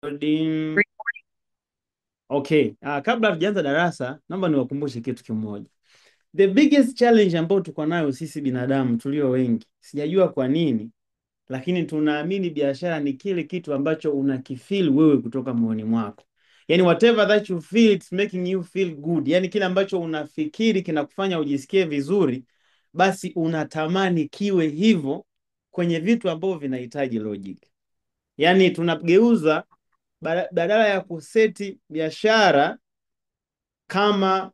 Recording. Okay. Kabla hatujaanza darasa, naomba niwakumbushe kitu kimoja. The biggest challenge ambayo tuko nayo sisi binadamu tulio wengi, sijajua kwa nini, lakini tunaamini biashara ni kile kitu ambacho unakifeel wewe kutoka moyoni mwako. Yani whatever that you feel, it's making you feel good. Yani kile ambacho unafikiri kinakufanya ujisikie vizuri, basi unatamani kiwe hivyo kwenye vitu ambavyo vinahitaji logic. Yani tunageuza badala ya kuseti biashara kama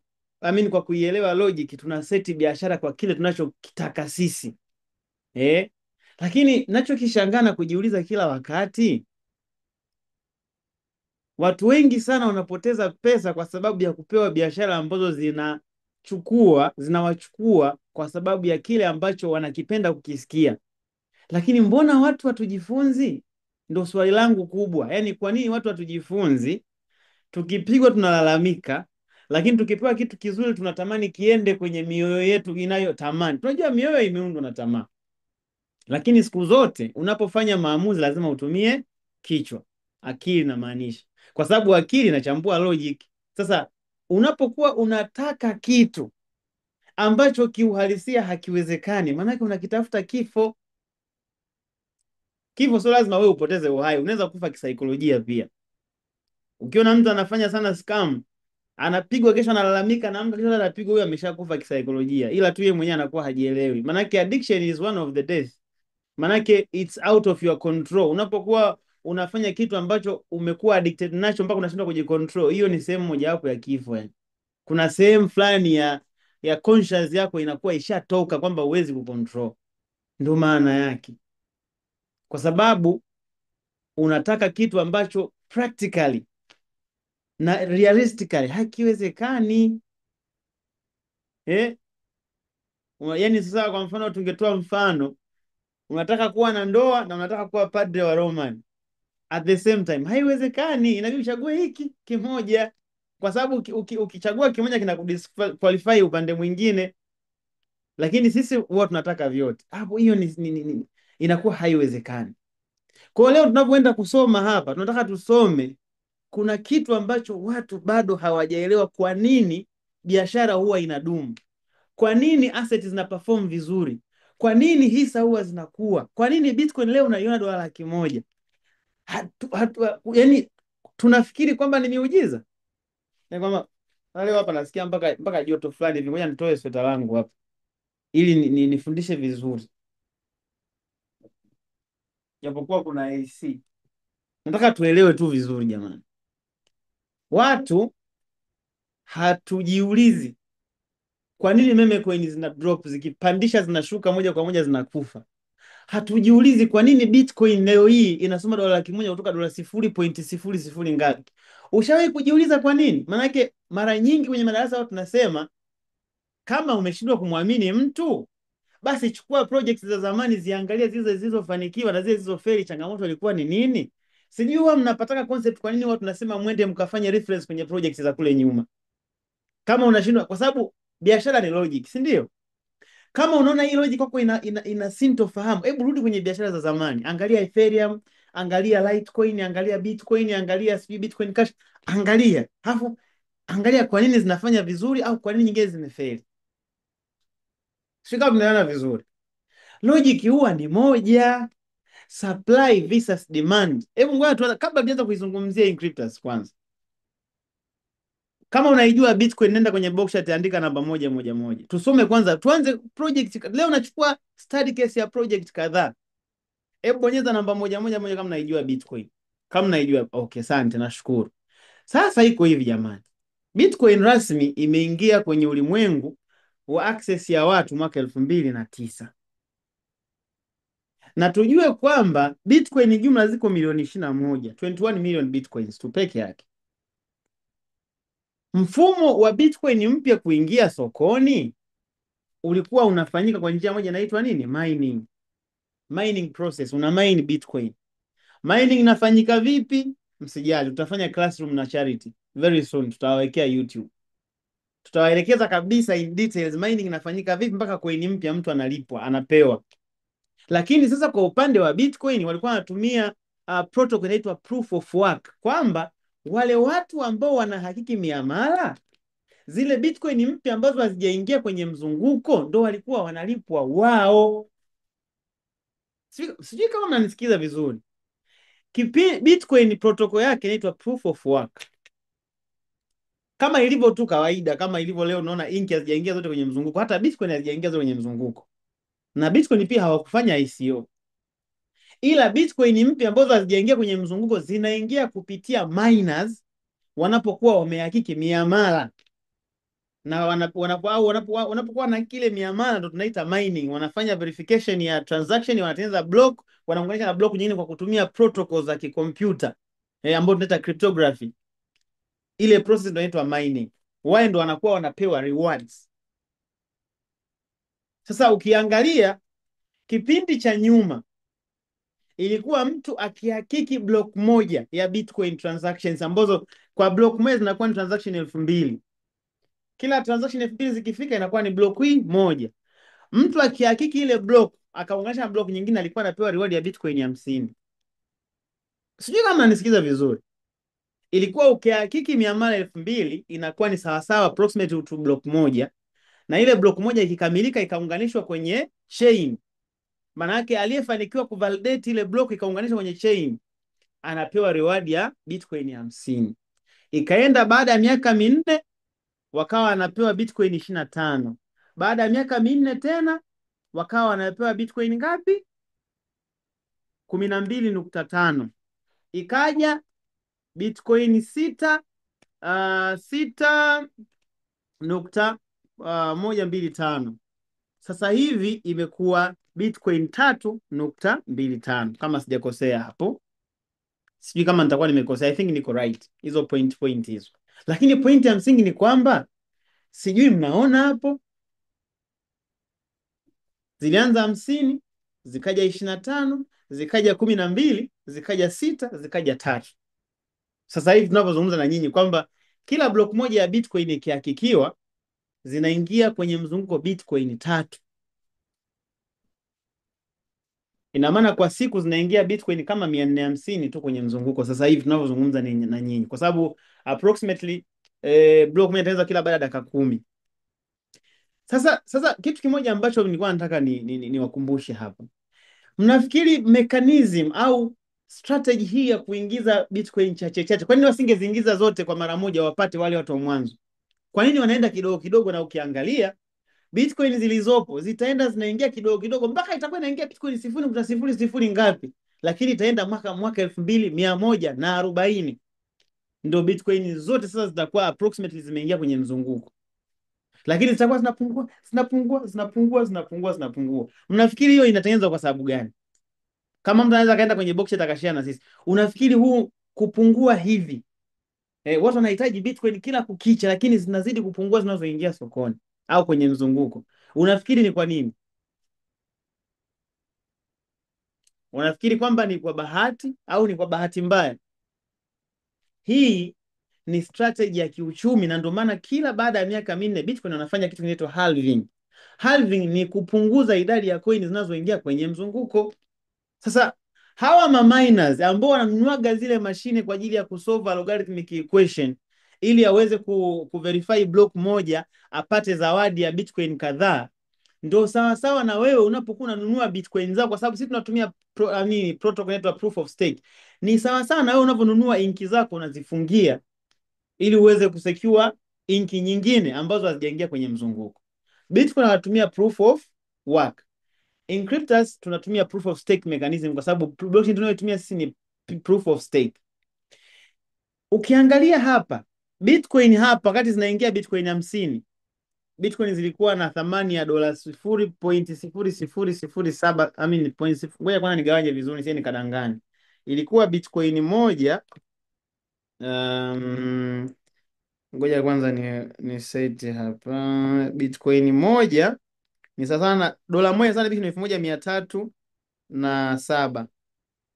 kwa kuielewa logic, tunaseti biashara kwa kile tunachokitaka sisi Lakini nachokishangaa na kujiuliza kila wakati, watu wengi sana wanapoteza pesa kwa sababu ya kupewa biashara ambazo zinawachukua kwa sababu ya kile ambacho wanakipenda kukisikia. Lakini mbona watu hatujifunzi? Ndo swali langu kubwa. Yaani kwa nini watu hatujifunzi? Tukipigwa tunalalamika, lakini tukipewa kitu kizuri tunatamani kiende kwenye mioyo yetu inayotamani. Tunajua mioyo imeundwa na tamaa, lakini siku zote unapofanya maamuzi lazima utumie kichwa, akili namaanisha, kwa sababu akili inachambua logic. Sasa unapokuwa unataka kitu ambacho kiuhalisia hakiwezekani, maanake unakitafuta kifo. Kifo sio lazima wewe upoteze uhai, unaweza kufa kisaikolojia pia. Ukiona mtu anafanya sana scam, anapigwa kesho analalamika, na mtu kesho anapigwa, huyo ameshakufa kisaikolojia, ila tu yeye mwenyewe anakuwa hajielewi. Manake addiction is one of the death. Manake it's out of your control. Unapokuwa unafanya kitu ambacho umekuwa addicted nacho mpaka unashindwa kujicontrol, hiyo ni sehemu mojawapo ya kifo yani. Kuna sehemu fulani ya conscious yako inakuwa ishatoka kwamba huwezi kucontrol. Ndio maana yake, kwa sababu unataka kitu ambacho practically na realistically hakiwezekani. Yani sasa, kwa mfano tungetoa mfano, unataka kuwa na ndoa na unataka kuwa padre wa Roman at the same time, haiwezekani. Inabidi uchague hiki kimoja, kwa sababu ukichagua kimoja kinakudisqualify upande mwingine, lakini sisi huwa tunataka vyote. Hapo hiyo inakuwa haiwezekani. Kwa leo tunapoenda kusoma hapa, tunataka tusome, kuna kitu ambacho watu bado hawajaelewa. Kwa nini biashara huwa inadumu? Kwa nini assets zina perform vizuri? Kwa nini hisa huwa zinakuwa? Kwa nini Bitcoin leo unaiona $100,000? Yani tunafikiri kwamba ni miujiza. Ni kwamba leo hapa nasikia mpaka joto fulani hivi. Ngoja nitoe sweta langu hapa ili nifundishe vizuri, japokuwa kuna AC. Nataka tuelewe tu vizuri jamani. Watu hatujiulizi kwa nini meme coin zina drop, zikipandisha zinashuka, moja kwa moja zinakufa. Hatujiulizi kwa nini Bitcoin leo hii inasoma $100,000 kutoka $0.00 ngapi. Ushawahi kujiuliza kwa nini? Maanake mara nyingi kwenye madarasa watu tunasema, kama umeshindwa kumwamini mtu, basi chukua projects za zamani, ziangalie zile zilizofanikiwa na zile zilizofeli, changamoto ilikuwa ni nini. Sijui huwa mnapataka concept kwa nini watu tunasema mwende mkafanye reference kwenye projects za kule nyuma. Kama unashindwa, kwa sababu biashara ni logic, si ndio? Kama unaona hii logic kwako ina sintofahamu, hebu rudi kwenye biashara za zamani. Angalia Ethereum, angalia Litecoin, angalia Bitcoin, angalia Bitcoin Cash, angalia. Hafu angalia kwa nini zinafanya vizuri au kwa nini nyingine zimefeli. Sio kama tunaelewana vizuri. Logic huwa ni moja, supply versus demand. Hebu ngoja tuanze, kabla tuanze kuizungumzia Inkryptus kwanza. Kama unaijua Bitcoin, nenda kwenye Boxchat, andika namba 111. Tusome kwanza, tuanze project. Leo nachukua study case ya project kadhaa. Hebu bonyeza namba 111 kama unaijua Bitcoin. Kama unaijua, okay, asante, nashukuru. Sasa iko hivi jamani. Bitcoin rasmi imeingia kwenye ulimwengu wa access ya watu mwaka 2009. Na tujue kwamba Bitcoin jumla ziko milioni 21, 21 million Bitcoins tu peke yake. Mfumo wa Bitcoin mpya kuingia sokoni ulikuwa unafanyika kwa njia moja inaitwa nini? Mining process. Una mine Bitcoin. Mining inafanyika vipi? Msijali, tutafanya classroom na Charity very soon, tutawawekea YouTube. Tutawaelekeza kabisa in details mining inafanyika vipi mpaka coin mpya mtu analipwa, anapewa. Lakini sasa kwa upande wa Bitcoin walikuwa wanatumia protocol inaitwa proof of work, kwamba wale watu ambao wanahakiki miamala, zile Bitcoin mpya ambazo hazijaingia kwenye mzunguko ndo walikuwa wanalipwa wao. Sijui kama mnanisikiza vizuri. Bitcoin protocol yake inaitwa proof of work, kama ilivyo tu kawaida, kama ilivyo leo. Unaona inki hazijaingia zote kwenye mzunguko, hata Bitcoin hazijaingia zote kwenye mzunguko, na Bitcoin pia hawakufanya ICO, ila Bitcoin mpya ambazo hazijaingia kwenye mzunguko zinaingia kupitia miners wanapokuwa wamehakiki miamala, na wanapokuwa na kile miamala ndo tunaita mining. Wanafanya verification ya transaction, wanatengeneza block, wanaunganisha na block nyingine kwa kutumia protocols za kikompyuta ambayo tunaita cryptography. Ile process ndo inaitwa mining. Wao ndo wanakuwa wanapewa rewards. Sasa ukiangalia kipindi cha nyuma, ilikuwa mtu akihakiki block moja ya Bitcoin transactions, ambazo kwa block moja zinakuwa ni transaction 2000. Kila transaction 2000 zikifika inakuwa ni block hii moja. Mtu akihakiki ile block akaunganisha na block nyingine, alikuwa anapewa reward ya Bitcoin 50. Sijui kama nanisikiza vizuri. Ilikuwa ukihakiki miamala 2000 inakuwa ni sawasawa approximately to block moja, na ile block moja ikikamilika ikaunganishwa kwenye chain, maana yake aliyefanikiwa kuvalidate ile block ikaunganishwa kwenye chain anapewa reward ya Bitcoin 50. Ikaenda baada ya miaka minne wakawa wanapewa Bitcoin 25. Baada ya miaka minne tena wakawa wanapewa Bitcoin ngapi? 12.5. Ikaja Bitcoin 6.125. Sasa hivi imekuwa Bitcoin 3.25 kama sijakosea hapo. Sijui kama nitakuwa nimekosea, I think niko right. Hizo point hizo. Lakini point ya msingi ni kwamba, sijui mnaona hapo, zilianza 50, zikaja 25, zikaja 12, zikaja 6, zikaja 3. Sasa hivi tunavyozungumza na nyinyi kwamba kila block moja ya Bitcoin ikihakikiwa zinaingia kwenye mzunguko Bitcoin 3. Ina maana kwa siku zinaingia Bitcoin kama 450 tu kwenye mzunguko sasa hivi tunavyozungumza na nyinyi, kwa sababu approximately block moja inaweza kila baada ya dakika 10. Sasa kitu kimoja ambacho nilikuwa nataka niwakumbushe hapa. Mnafikiri mechanism au strategy hii ya kuingiza Bitcoin chache chache, kwa nini wasingeziingiza zote kwa mara moja wapate wale watu wa mwanzo? Kwa nini wanaenda kidogo kidogo? Na ukiangalia Bitcoin zilizopo zitaenda zinaingia kidogo kidogo mpaka itakuwa inaingia Bitcoin 0.00 ngapi, lakini itaenda mwaka 2140 ndio Bitcoin zote sasa zitakuwa approximately zimeingia kwenye mzunguko, lakini zitakuwa zinapungua. Mnafikiri hiyo inatengenezwa kwa sababu gani? Kama mtu anaweza kaenda kwenye box atakashare na sisi, unafikiri huu kupungua hivi watu wanahitaji Bitcoin kila kukicha, lakini zinazidi kupungua zinazoingia sokoni au kwenye mzunguko, unafikiri ni kwa nini? Unafikiri kwamba ni kwa bahati au ni kwa bahati mbaya? Hii ni strategy ya kiuchumi, na ndio maana kila baada ya miaka minne Bitcoin wanafanya kitu kinaitwa halving. Halving ni kupunguza idadi ya coin zinazoingia kwenye mzunguko. Sasa hawa miners ambao wananunuaga zile mashine kwa ajili ya kusolve algorithmic equation ili aweze kuverify block moja apate zawadi ya Bitcoin kadhaa, ndio sawa sawa na wewe unapokuwa unanunua Bitcoin zako, kwa sababu sisi tunatumia protocol inaitwa proof of stake. Ni sawa sawa na wewe unavyonunua inki zako unazifungia ili uweze kusecure inki nyingine ambazo hazijaingia kwenye mzunguko. Bitcoin anatumia proof of work. Encryptors tunatumia proof of stake mechanism, kwa sababu blockchain tunayotumia sisi ni proof of stake. Ukiangalia hapa Bitcoin hapa wakati zinaingia Bitcoin 50, Bitcoin zilikuwa na thamani ya dola 0.0007. Ngoja kwanza nigawanye vizuri nisije nikadanganya. Ilikuwa Bitcoin moja, ngoja kwanza ni set hapa. Bitcoin moja ni sasa na dola moja sana Bitcoin 1307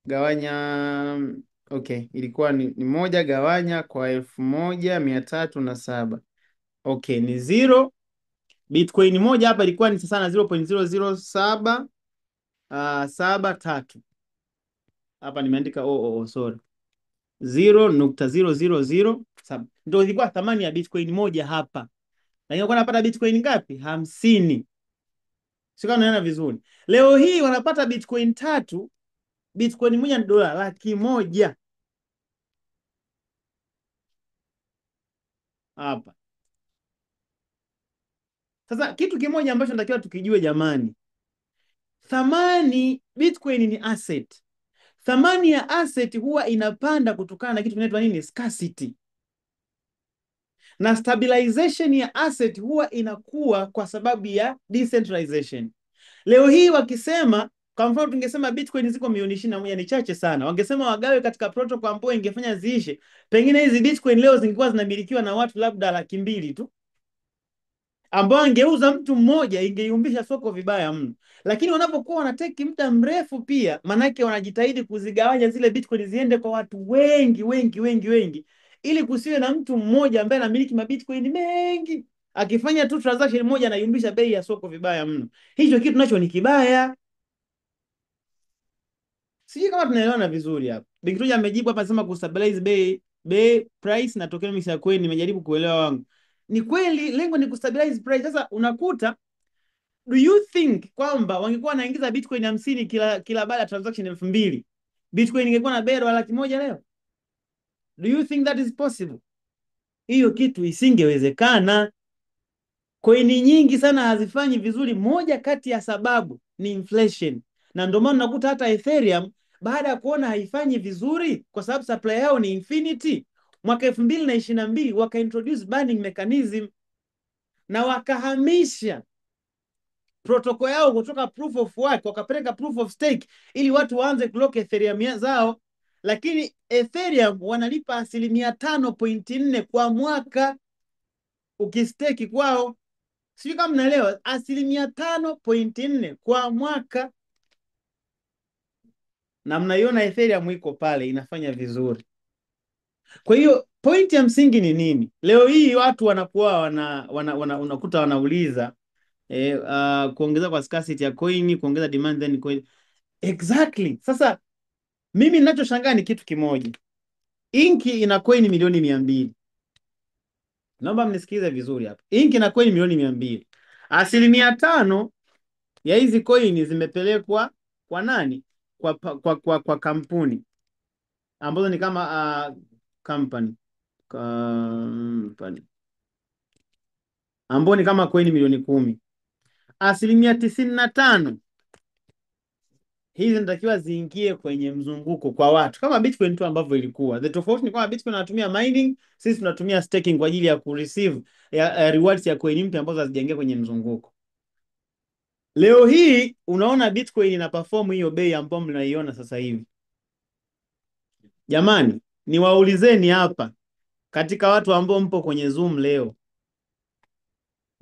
gawanya, okay, ilikuwa ni moja gawanya kwa 1307, okay, ni 0. Bitcoin moja hapa ilikuwa ni sasa na 0.00773. hapa nimeandika sorry, 0.000 ndio ilikuwa thamani ya Bitcoin moja hapa, lakini walikuwa wanapata Bitcoin ngapi? 50. Sio kama unaona vizuri. Leo hii wanapata Bitcoin 3, Bitcoin moja ni $100,000 hapa. Sasa kitu kimoja ambacho natakiwa tukijue jamani, thamani, Bitcoin ni asset. Thamani ya asset huwa inapanda kutokana na kitu kinaitwa nini? Scarcity. Na stabilization ya asset huwa inakuwa kwa sababu ya decentralization. Leo hii wakisema, kwa mfano tungesema Bitcoin ziko milioni 21, ni chache sana. Wangesema wagawe katika protocol ambayo ingefanya ziishe, pengine hizi Bitcoin leo zingekuwa zinamilikiwa na watu labda 200,000 tu, ambao angeuza mtu mmoja, ingeyumbisha soko vibaya mno. Lakini wanapokuwa wanateki muda mrefu pia, manake wanajitahidi kuzigawanya zile Bitcoin ziende kwa watu wengi wengi wengi wengi, ili kusiwe na mtu mmoja ambaye anamiliki mabitcoin mengi, akifanya tu transaction moja anayumbisha bei ya soko vibaya mno. Hicho kitu nacho ni kibaya. Sijui kama tunaelewana vizuri hapa. Bikitoja amejibu hapa, anasema kustabilize bei price na tokenomics ya coin. Nimejaribu kuelewa wangu. Ni kweli lengo ni kustabilize price. Sasa unakuta, do you think kwamba wangekuwa wanaingiza Bitcoin 50 kila baada ya transaction 2,000, Bitcoin ingekuwa na bei ya $100,000 leo? Do you think that is possible? Hiyo kitu isingewezekana. Coin nyingi sana hazifanyi vizuri. Moja kati ya sababu ni inflation, na ndio maana unakuta hata Ethereum baada ya kuona haifanyi vizuri kwa sababu supply yao ni infinity, mwaka 2022 wakaintroduce burning mechanism na wakahamisha protocol yao kutoka proof of work wakapeleka proof of stake ili watu waanze kulock Ethereum zao. Lakini Ethereum wanalipa 5.4% kwa mwaka ukistake kwao. Sijui kama mnaelewa, 5.4% kwa mwaka, na mnaiona Ethereum iko pale inafanya vizuri. Kwa hiyo point ya msingi ni nini? Leo hii watu wanakuwa unakuta wanauliza kuongeza kwa scarcity ya coin, kuongeza demand then coin. Exactly. Sasa mimi ninachoshangaa ni kitu kimoja. Inki ina coin milioni 200. Naomba mnisikize vizuri hapa. Inki ina coin milioni 200. 5% ya hizi coin zimepelekwa kwa nani? Kwa kampuni ambazo ni kama company ambao ni kama coin milioni 10. 95% hizi zinatakiwa ziingie kwenye mzunguko kwa watu kama Bitcoin tu ambavyo ilikuwa. The tofauti ni kwamba Bitcoin anatumia mining, sisi tunatumia staking kwa ajili ya kureceive rewards ya coin mpya ambazo hazijaingia kwenye mzunguko. Leo hii unaona Bitcoin ina perform hiyo bei ambayo mnaiona sasa hivi. Jamani, niwaulizeni hapa katika watu ambao mpo kwenye Zoom leo,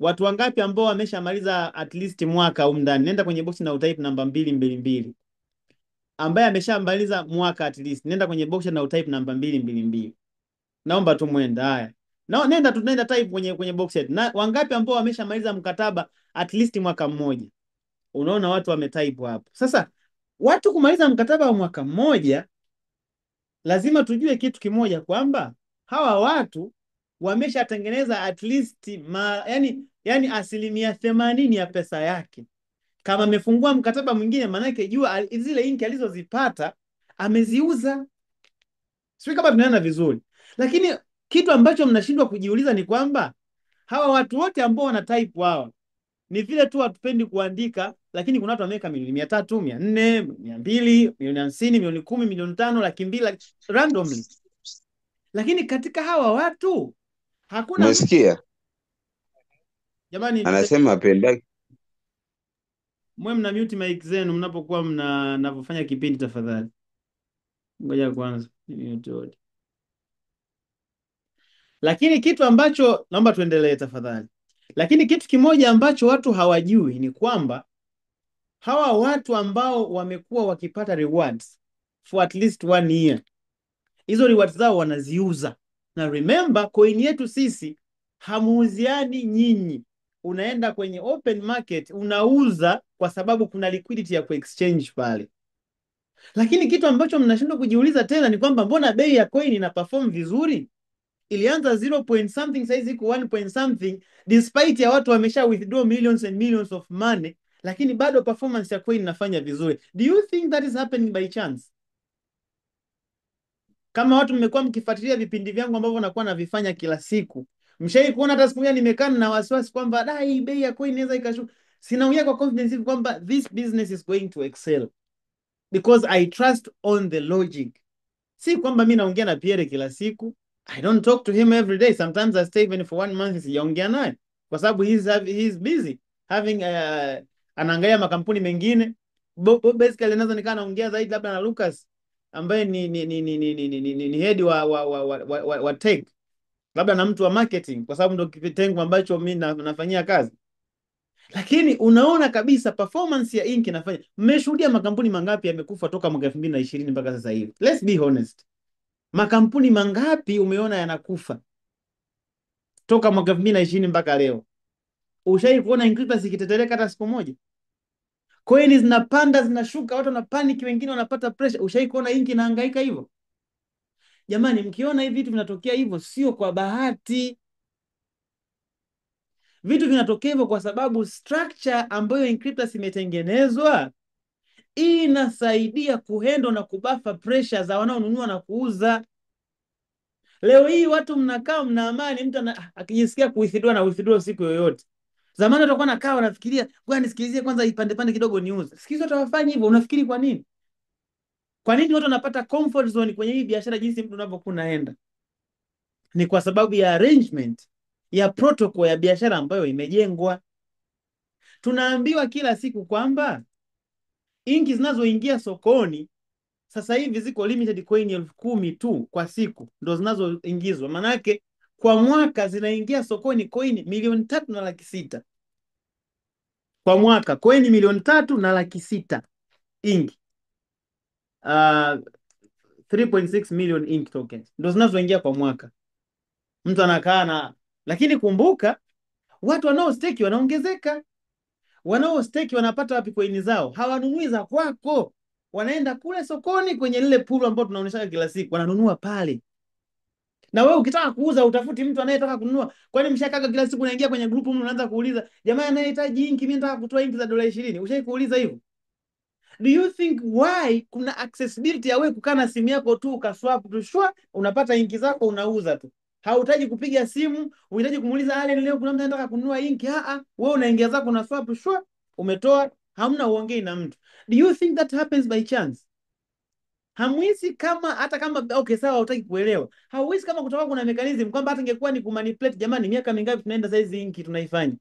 watu wangapi ambao wameshamaliza at least mwaka au ndani? Nenda kwenye box na utype namba 222. Ambaye ameshamaliza mwaka at least, nenda kwenye box na utype namba 222. Naomba tu mwenda. Haya. Nenda type kwenye box yetu. Na wangapi ambao wameshamaliza mkataba at least mwaka mmoja? Unaona watu wametype hapo. Sasa watu kumaliza mkataba wa mwaka mmoja, lazima tujue kitu kimoja kwamba hawa watu wameshatengeneza at least yani 80% ya pesa yake. Kama amefungua mkataba mwingine, maana yake jua zile inki alizozipata ameziuza. Sio kama tunaona vizuri. Lakini kitu ambacho mnashindwa kujiuliza ni kwamba hawa watu wote ambao wana type hawa ni vile tu hatupendi kuandika, lakini kuna watu wameweka milioni 300, 400, 200, milioni 50, milioni 10, milioni 5, 200,000 randomly. Lakini katika hawa watu hakuna. Umesikia? Jamani, Anasema apendaki. mwe mna mute mic zenu mnapokuwa mnafanya kipindi tafadhali. Ngoja kwanza mute. Lakini kitu ambacho naomba tuendelee tafadhali. Lakini kitu kimoja ambacho watu hawajui ni kwamba hawa watu ambao wamekuwa wakipata rewards for at least 1 year, hizo rewards zao wanaziuza. Na remember, coin yetu sisi hamuuziani nyinyi. Unaenda kwenye open market unauza kwa sababu kuna liquidity ya kuexchange pale. Lakini kitu ambacho mnashindwa kujiuliza tena ni kwamba mbona bei ya coin ina perform vizuri? Ilianza 0 point something, saizi iko 1 point something, despite ya watu wamesha withdraw millions and millions of money, lakini bado performance ya coin inafanya vizuri. Do you think that is happening by chance? Kama watu mmekuwa mkifuatilia vipindi vyangu ambavyo nakuwa navifanya kila siku, mshai kuona hata siku moja nimekaa na wasiwasi kwamba da, hii bei ya coin inaweza ikashuka. Sinaongea kwa confidence hivi kwamba this business is going to excel because I trust on the logic. Si kwamba mi naongea na Pierre kila siku. I don't talk to him every day. Sometimes I stay even for 1 month sijaongea naye kwa sababu he's busy having anaangalia makampuni mengine. Basically naweza nikaa naongea zaidi labda na Lucas ambaye ni head wa tech, labda na mtu wa marketing kwa sababu ndio kitengo ambacho mimi nafanyia kazi. Lakini unaona kabisa performance ya Inc inafanya. Mmeshuhudia makampuni mangapi yamekufa toka mwaka 2020 mpaka sasa hivi? Let's be honest. Makampuni mangapi umeona yanakufa toka mwaka 2020 mpaka leo? Ushai kuona Inkritas ikitetereka hata siku moja? Coin zinapanda zinashuka, watu wanapanic, wengine wanapata pressure. Ushai kuona Inc inahangaika hivyo? Jamani, mkiona hivi vitu vinatokea hivyo sio kwa bahati. Vitu vinatokea hivyo kwa sababu structure ambayo Inkritas imetengenezwa inasaidia kuhandle na kubafa pressure za wanaonunua na kuuza. Leo hii watu mnakaa mna amani, mtu akijisikia kuwithdraw na withdraw siku yoyote. Zamani watakuwa nakaa wanafikiria, ngoja nisikilizie kwanza ipande pande kidogo niuze. Siku hizi watu hawafanyi hivyo. Unafikiri kwa nini? Kwa nini watu wanapata comfort zone kwenye hii biashara jinsi mtu unavyokuwa unaenda? Ni kwa sababu ya arrangement ya protocol ya biashara ambayo imejengwa. Tunaambiwa kila siku kwamba inki zinazoingia sokoni sasa hivi ziko limited coin 10,000 tu kwa siku ndo zinazoingizwa. Manake kwa mwaka zinaingia sokoni coin 3,600,000 kwa mwaka, coin 3,600,000 inki. 3.6 million ink tokens ndo zinazoingia kwa mwaka. Mtu anakaa na, lakini kumbuka watu wanaostake wanaongezeka. Wanaostake wanapata wapi coin zao? Hawanunui za kwako, wanaenda kule sokoni kwenye lile pool ambao tunaonyesha kila siku, wananunua pale. Na wewe ukitaka kuuza utafuti mtu anayetaka kununua. Kwani mshakaga kila siku unaingia kwenye group mtu unaanza kuuliza, jamaa anayehitaji inki, mimi nataka kutoa inki za $20. Ushai kuuliza hivyo? Do you think why kuna accessibility ya wewe kukaa na simu yako tu ukaswap tu shwa unapata inki zako unauza tu. Hautaji kupiga simu, unahitaji kumuuliza Allen leo kuna mtu anataka kununua inki. Wewe unaingia zako na swap shwa umetoa, hamna uongei na mtu. Do you think that happens by chance? Hamwisi kama hata kama okay sawa hutaki kuelewa. Hauwezi kama kutoka kuna mechanism kwamba hata ingekuwa ni kumanipulate. Jamani, miaka mingapi tunaenda saizi inki tunaifanya?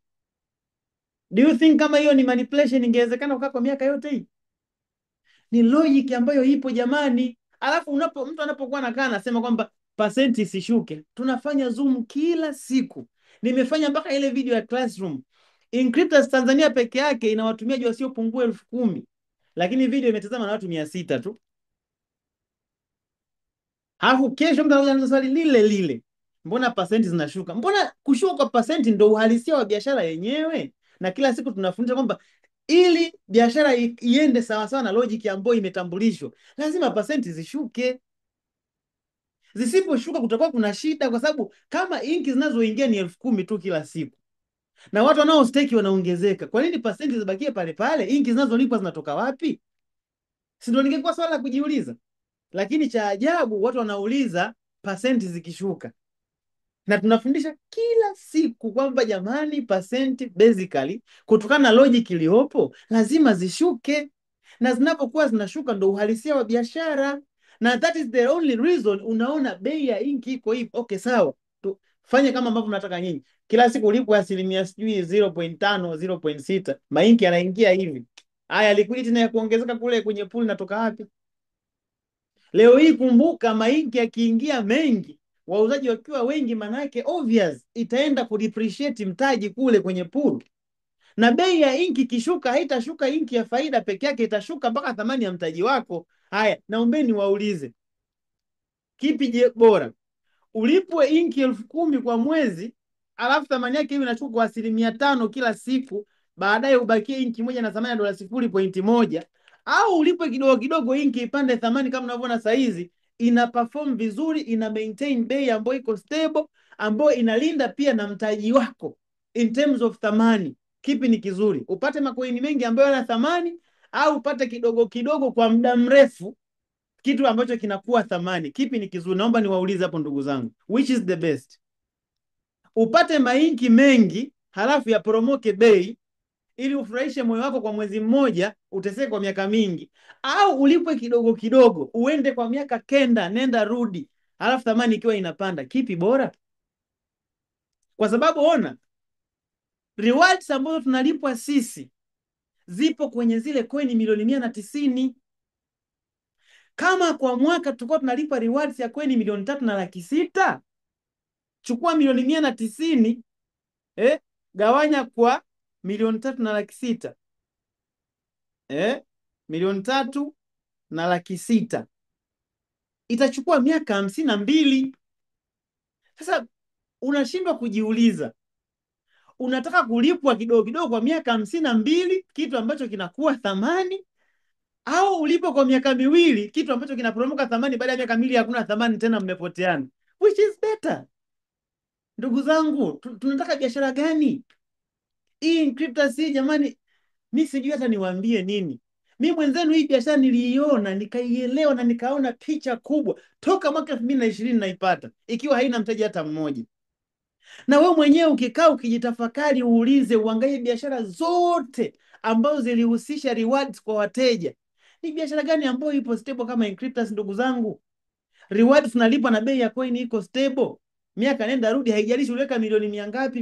Do you think kama hiyo ni manipulation ingewezekana kukaa kwa miaka yote hii? Ni logic ambayo ipo jamani. Alafu mtu anapokuwa anakaa anasema kwamba percent isishuke. Tunafanya Zoom kila siku. Nimefanya mpaka ile video ya Classroom. Inkritas Tanzania peke yake ina watumiaji wasiopungua 10,000. Lakini video imetazama na watu 600 tu. Alafu kesho mtu anakuja na swali lile lile. Mbona percent zinashuka? Mbona kushuka kwa percent ndio uhalisia wa biashara yenyewe? Na kila siku tunafundisha kwamba ili biashara iende sawa sawa na logic ambayo imetambulishwa, lazima percent zishuke. Zisiposhuka kutakuwa kuna shida, kwa sababu kama inki zinazoingia ni 10,000 tu kila siku na watu wanao stake wanaongezeka, kwa nini percent zibakie pale pale? Inki zinazolipwa zinatoka wapi? Si ndio ningekuwa swala la kujiuliza. Lakini cha ajabu watu wanauliza percent zikishuka. Na tunafundisha kila siku kwamba jamani, percent basically kutokana na logic iliyopo lazima zishuke, na zinapokuwa zinashuka ndo uhalisia wa biashara, na that is the only reason unaona bei ya inki iko hivi. Okay, sawa, tufanye kama ambavyo mnataka nyinyi. Kila siku ulipo asilimia sijui 0.5 0.6 mainki yanaingia hivi. Haya, liquidity na ya kuongezeka kule kwenye pool natoka wapi? Leo hii kumbuka, mainki yakiingia mengi, wauzaji wakiwa wengi, manake obvious itaenda kudepreciate mtaji kule kwenye pool. Na bei ya inki kishuka, haitashuka inki ya faida peke yake, itashuka mpaka thamani ya mtaji wako. Haya, naombeni waulize, kipi je bora? Ulipwe inki 10,000 kwa mwezi, alafu thamani yake hiyo inashuka kwa 5% kila siku, baadaye ubakie inki moja na thamani ya $0.1, au ulipwe kidogo kidogo, inki ipande thamani. Kama unavyoona saa hizi ina perform vizuri, ina maintain bei ambayo iko stable, ambayo inalinda pia na mtaji wako in terms of thamani. Kipi ni kizuri, upate makoini mengi ambayo yana thamani, au upate kidogo kidogo kwa muda mrefu kitu ambacho kinakuwa thamani? Kipi ni kizuri? Naomba niwaulize hapo ndugu zangu, which is the best? Upate mainki mengi halafu yaporomoke bei ili ufurahishe moyo wako kwa mwezi mmoja, uteseke kwa miaka mingi, au ulipwe kidogo kidogo uende kwa miaka kenda nenda rudi, halafu thamani ikiwa inapanda? Kipi bora? Kwa sababu ona, rewards ambazo tunalipwa sisi zipo kwenye zile coin milioni 190. Kama kwa mwaka tulikuwa tunalipa rewards ya coin milioni 3,600,000, chukua milioni 190 gawanya kwa milioni 3,600,000, milioni 3,600,000 itachukua miaka 52. Sasa unashindwa kujiuliza, unataka kulipwa kidogo kidogo kwa miaka 52 kitu ambacho kinakuwa thamani, au ulipo kwa miaka miwili kitu ambacho kinaporomoka thamani, baada ya miaka miwili hakuna thamani tena, mmepoteana? Which is better? Ndugu zangu, tunataka biashara gani hii Inkryptus hii jamani? Mi sijui hata niwaambie nini. Mi mwenzenu hii biashara niliiona, nikaielewa na nikaona picha kubwa toka mwaka 2020 naipata ikiwa haina mteja hata mmoja. Na wewe mwenyewe ukikaa ukijitafakari, uulize, uangalie biashara zote ambazo zilihusisha rewards kwa wateja, ni biashara gani ambayo ipo stable kama Inkryptus? Ndugu zangu, rewards tunalipwa na bei ya coin iko stable, miaka nenda rudi, haijalishi uliweka milioni miangapi,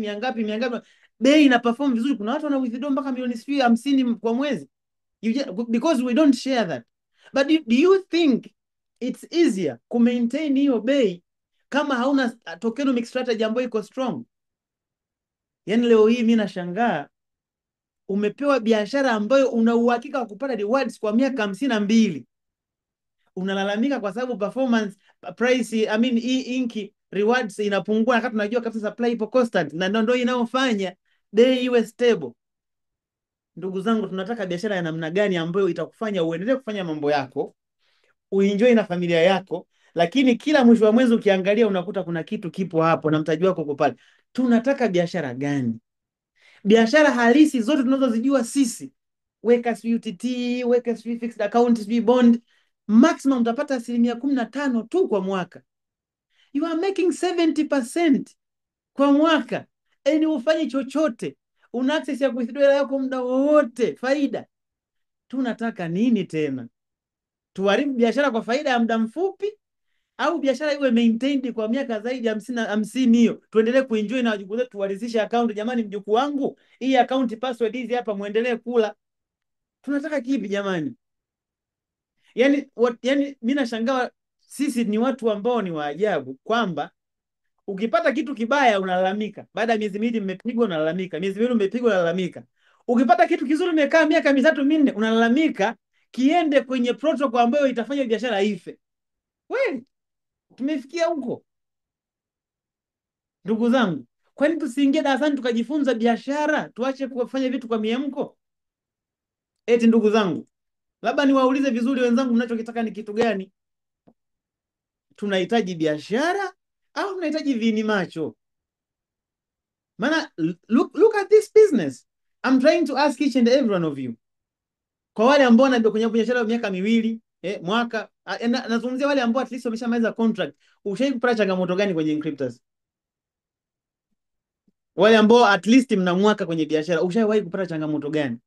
bei ina perform vizuri. Kuna watu wana withdraw mpaka milioni 50 kwa mwezi, because we don't share that. But do you think it's easier ku maintain hiyo bei kama hauna tokenomic strategy ambayo iko strong? Yani leo hii mimi nashangaa, umepewa biashara ambayo una uhakika wa kupata rewards kwa miaka 52, unalalamika kwa sababu performance price, I mean inki rewards inapungua, wakati tunajua kabisa supply ipo constant na ndio inayofanya bei iwe stable. Ndugu zangu, tunataka biashara ya namna gani ambayo itakufanya uendelee kufanya mambo yako, uenjoy na familia yako, lakini kila mwisho wa mwezi ukiangalia unakuta kuna kitu kipo hapo na mtaji wako uko pale? Tunataka biashara gani? Biashara halisi zote tunazozijua sisi, weka UTT, weka fixed account, bond, maximum utapata 15% tu kwa mwaka. You are making 70% kwa mwaka, yani ufanye chochote, una access ya withdraw yako muda wowote, faida. Tunataka nini tena? Tuharibu biashara kwa faida ya muda mfupi, au biashara iwe maintained kwa miaka zaidi ya 50? Hiyo tuendelee kuenjoy na wajukuu zetu, tuwarithishe account. Jamani, mjukuu wangu, hii account password hizi hapa, muendelee kula. Tunataka kipi jamani? Yani mimi nashangaa, sisi ni watu ambao ni waajabu, kwamba ukipata kitu kibaya unalalamika, baada ya miezi miwili mmepigwa unalalamika, miezi miwili mmepigwa unalalamika. Ukipata kitu kizuri umekaa miaka 3-4 unalalamika, kiende kwenye protocol ambayo itafanya biashara ife. Kweli tumefikia huko? Ndugu zangu, kwani tusiingie darasani tukajifunza biashara, tuache kufanya vitu kwa miemko? Eti ndugu zangu, labda niwaulize vizuri wenzangu, mnachokitaka ni kitu gani? Tunahitaji biashara au tunahitaji vini macho? Maana look at this business. I'm trying to ask each and every one of you. Kwa wale ambao wanabia kwenye biashara ya miaka miwili, mwaka, nazungumzia wale ambao at least wameshamaliza contract. Ushawahi kupata changamoto gani kwenye Inkryptus? Wale ambao at least mna mwaka kwenye biashara, ushawahi kupata changamoto gani?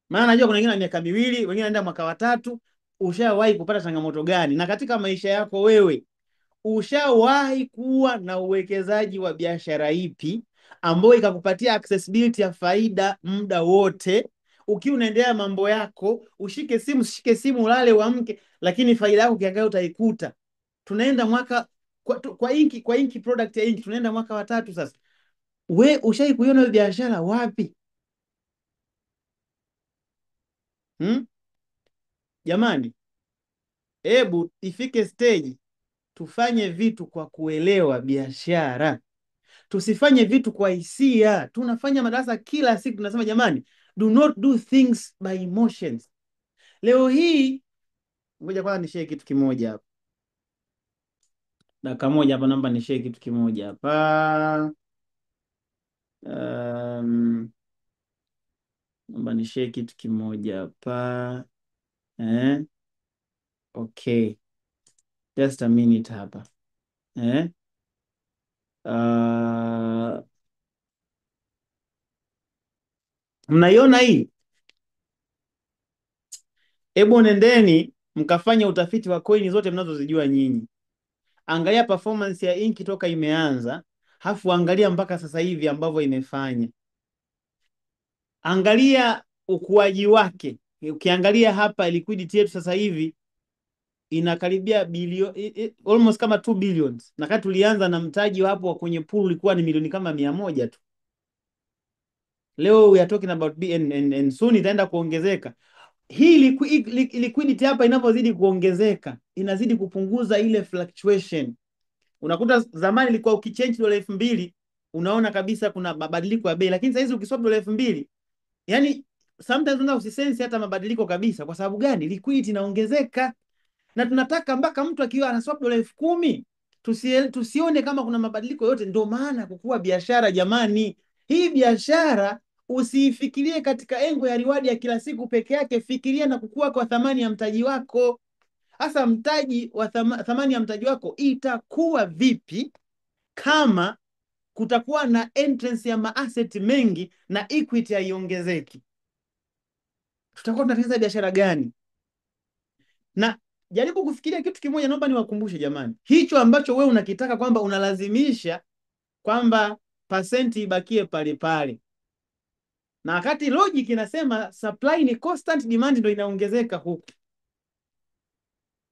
Maana najua kuna wengine miaka miwili, wengine wanaenda mwaka wa 3. Ushawahi kupata changamoto gani? Na katika maisha yako wewe, ushawahi kuwa na uwekezaji wa biashara ipi ambayo ikakupatia accessibility ya faida muda wote, ukiwa unaendelea mambo yako, ushike simu ulale uamke, lakini faida yako kiangalia utaikuta? Tunaenda mwaka kwa inki product ya inki tunaenda mwaka wa 3 sasa. We ushawahi kuiona hiyo biashara wapi? Jamani, hebu ifike stage tufanye vitu kwa kuelewa biashara, tusifanye vitu kwa hisia. Tunafanya madarasa kila siku, tunasema jamani, do not do things by emotions. Leo hii ngoja kwanza nishare kitu kimoja hapa. Dakika moja hapa, naomba nishare kitu kimoja hapa. Naomba nishare kitu kimoja hapa. Okay. Just a minute hapa. Mnaiona hii? Hebu nendeni mkafanya utafiti wa coin zote mnazozijua nyinyi. Angalia performance ya Inki toka imeanza, hafu angalia mpaka sasa hivi ambavyo imefanya. Angalia ukuaji wake. Ukiangalia hapa liquidity yetu sasa hivi inakaribia almost kama 2 billions. Na kati tulianza na mtaji hapo kwenye pool ulikuwa ni milioni kama 100 tu. Leo we are talking about and soon itaenda kuongezeka. Hii liquidity hapa inavyozidi kuongezeka inazidi kupunguza ile fluctuation. Unakuta zamani ilikuwa ukichange dola 2000 unaona kabisa kuna mabadiliko ya bei, lakini sasa hizi ukiswap dola 2000 yani sometimes unaweza usisense hata mabadiliko kabisa. Kwa sababu gani? Liquidity inaongezeka. Na tunataka mpaka mtu akiwa anaswap dola 10,000 tusione kama kuna mabadiliko yote. Ndio maana kukua biashara jamani. Hii biashara usiifikirie katika engo ya reward ya kila siku peke yake, fikiria na kukua kwa thamani ya mtaji wako. Hasa mtaji wa thamani ya mtaji wako itakuwa vipi kama kutakuwa na entrance ya maasset mengi na equity haiongezeki? Tutakuwa tunatengeneza biashara gani? Na jaribu kufikiria kitu kimoja, naomba niwakumbushe jamani, hicho ambacho wewe unakitaka kwamba unalazimisha kwamba pasenti ibakie pale pale, na wakati logic inasema supply ni constant, demand ndio inaongezeka huku.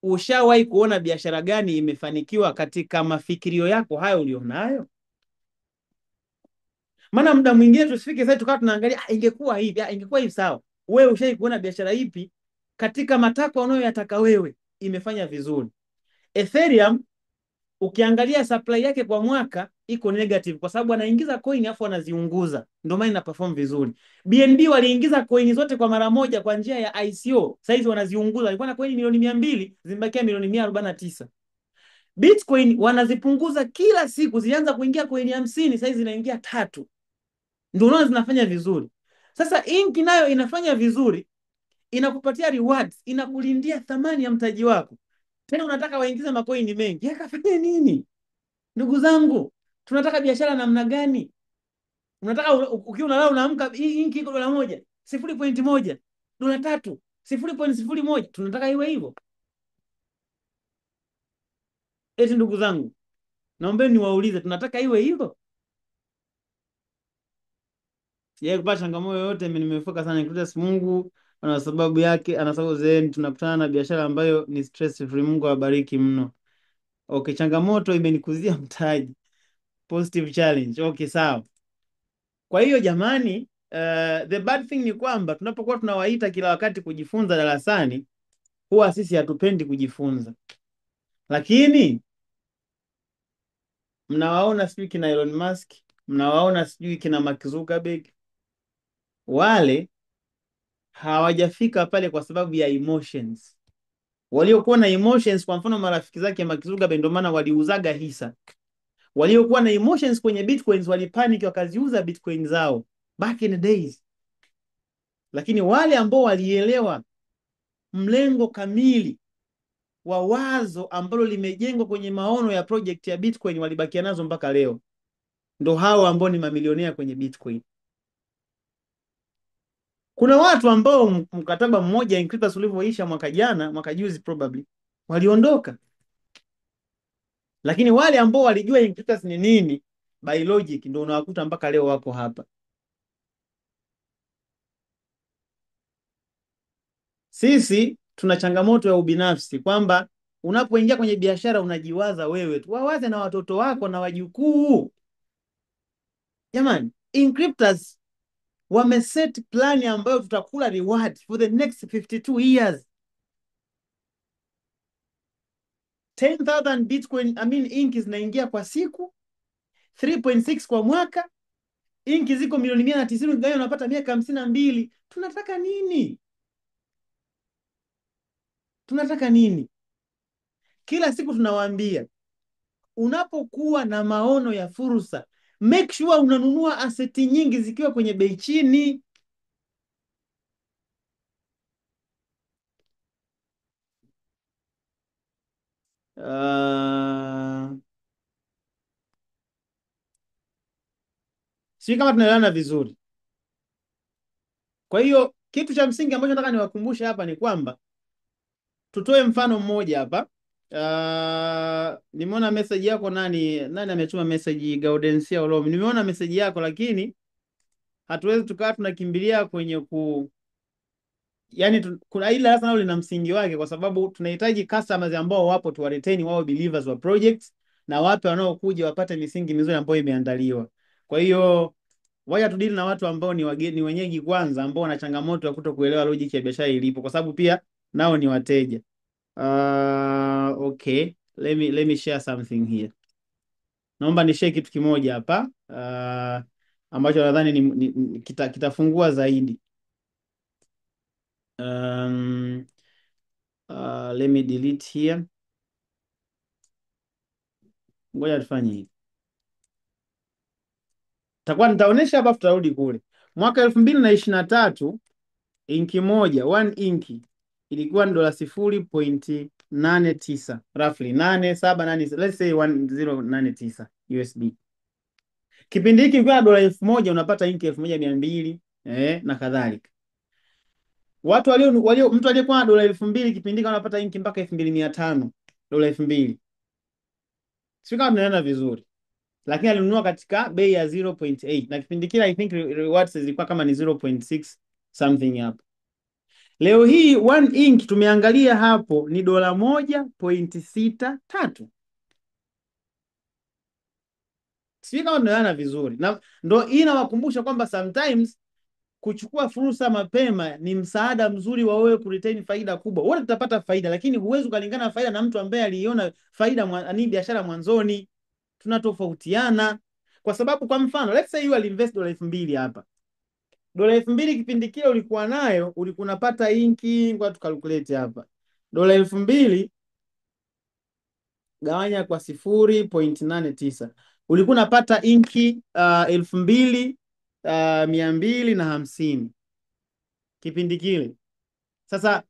Ushawahi kuona biashara gani imefanikiwa katika mafikirio yako hayo ulionayo? Maana muda mwingine tusifike sasa tukawa tunaangalia ingekuwa hivi, ingekuwa hivi. Sawa, wewe ushawahi kuona biashara ipi katika matakwa unayoyataka wewe imefanya vizuri? Ethereum ukiangalia supply yake kwa mwaka iko negative kwa sababu anaingiza coin afu anaziunguza, ndio maana ina perform vizuri. BNB waliingiza coin zote kwa mara moja kwa njia ya ICO, sasa hizi wanaziunguza. Walikuwa na coin milioni 200 zimebakia milioni 149. Bitcoin wanazipunguza kila siku, zilianza kuingia coin 50 sasa hizi zinaingia 3. Ndio unaona zinafanya vizuri. Sasa Inki nayo inafanya vizuri, inakupatia rewards, inakulindia thamani ya mtaji wako. Tena unataka waingize makoini mengi, yakafanya nini? Ndugu zangu, tunataka biashara namna gani? Unataka ukiwa unalala unaamka Inki iko dola 1, 0.1, dola 3, 0.01. Tunataka iwe hivyo? Eti ndugu zangu, naombeni niwaulize, tunataka iwe hivyo? Yeye kupata changamoto yoyote, mimi nimefoka sana Includes. Mungu ana sababu yake, ana sababu zeni. Tunakutana na biashara ambayo ni stress free. Mungu awabariki mno. Okay, changamoto imenikuzia mtaji. Positive challenge. Okay, sawa. Kwa hiyo jamani, the bad thing ni kwamba tunapokuwa tunawaita kila wakati kujifunza darasani, huwa sisi hatupendi kujifunza. Lakini mnawaona sijui kina Elon Musk, mnawaona sijui kina Mark Zuckerberg, wale hawajafika pale kwa sababu ya emotions. Waliokuwa na emotions, kwa mfano marafiki zake Mark Zuckerberg, ndio maana waliuzaga hisa. Waliokuwa na emotions kwenye bitcoins walipanic wakaziuza bitcoin zao back in the days. Lakini wale ambao walielewa mlengo kamili wa wazo ambalo limejengwa kwenye maono ya project ya bitcoin walibakia nazo mpaka leo, ndo hao ambao ni mamilionea kwenye bitcoin. Kuna watu ambao mkataba mmoja Inkritas ulivyoisha mwaka juzi probably waliondoka, lakini wale ambao walijua Inkritas ni nini by logic ndio unawakuta mpaka leo wako hapa. Sisi tuna changamoto ya ubinafsi kwamba unapoingia kwenye biashara unajiwaza wewe tu, wawaze na watoto wako na wajukuu. Jamani, Inkritas wameset plan ambayo tutakula reward for the next 52 years. 10,000 bitcoin, Inki zinaingia kwa siku, 3.6 kwa mwaka. Inki ziko milioni 190, unapata miaka 52. Tunataka nini? Tunataka nini? Kila siku tunawaambia unapokuwa na maono ya fursa, make sure unanunua aseti nyingi zikiwa kwenye bei chini. Sijui kama tunaelewana vizuri. Kwa hiyo kitu cha msingi ambacho nataka niwakumbushe hapa ni kwamba tutoe mfano mmoja hapa. Nimeona message yako. Nani ametuma message? Gaudensia Olom, nimeona message yako, lakini hatuwezi tukawa tunakimbilia kwenye yani kuna ile darasa nalo lina msingi wake, kwa sababu tunahitaji customers ambao wapo tu retain wao believers wa projects, na wape wanaokuja wapate misingi mizuri ambayo imeandaliwa. Kwa hiyo wacha tudili na watu ambao ni wageni, wenyeji kwanza, ambao wana changamoto ya kutokuelewa logic ya biashara ilipo, kwa sababu pia nao ni wateja. Okay, let me share something here. Naomba ni share kitu kimoja hapa ambacho nadhani kitafungua zaidi. Let me delete here. Ngoja tufanye hivi. Nitaonesha hapa, tutarudi kule. Mwaka 2023 inki moja, one inki ilikuwa ni dola 0.89 roughly 87, let's say 1089 USD. Kipindi hiki kwa dola 1000 unapata inki 1200 na kadhalika. Mtu aliyekuwa na dola 2000 kipindi hiki anapata inki mpaka 2500, dola 2000. Sio kama tunaenda vizuri, lakini alinunua katika bei ya 0.8 na kipindi kile I think rewards zilikuwa kama ni 0.6 something hapo. Leo hii one ink tumeangalia hapo ni dola 1.63. Sio kama tunaelewana vizuri, na ndo hii inawakumbusha kwamba sometimes kuchukua fursa mapema ni msaada mzuri wa wewe kuretain faida kubwa. Wote tutapata faida, lakini huwezi ukalingana faida na mtu ambaye aliona faida ni biashara mwanzoni. Tunatofautiana kwa sababu, kwa mfano let's say you invest dola 2000 hapa. Dola 2000 kipindi kile ulikuwa nayo, ulikuwa unapata inki, ngoja tukalculate hapa. Dola 2000 gawanya kwa 0.89, ulikuwa unapata inki 2250 kipindi kile. Sasa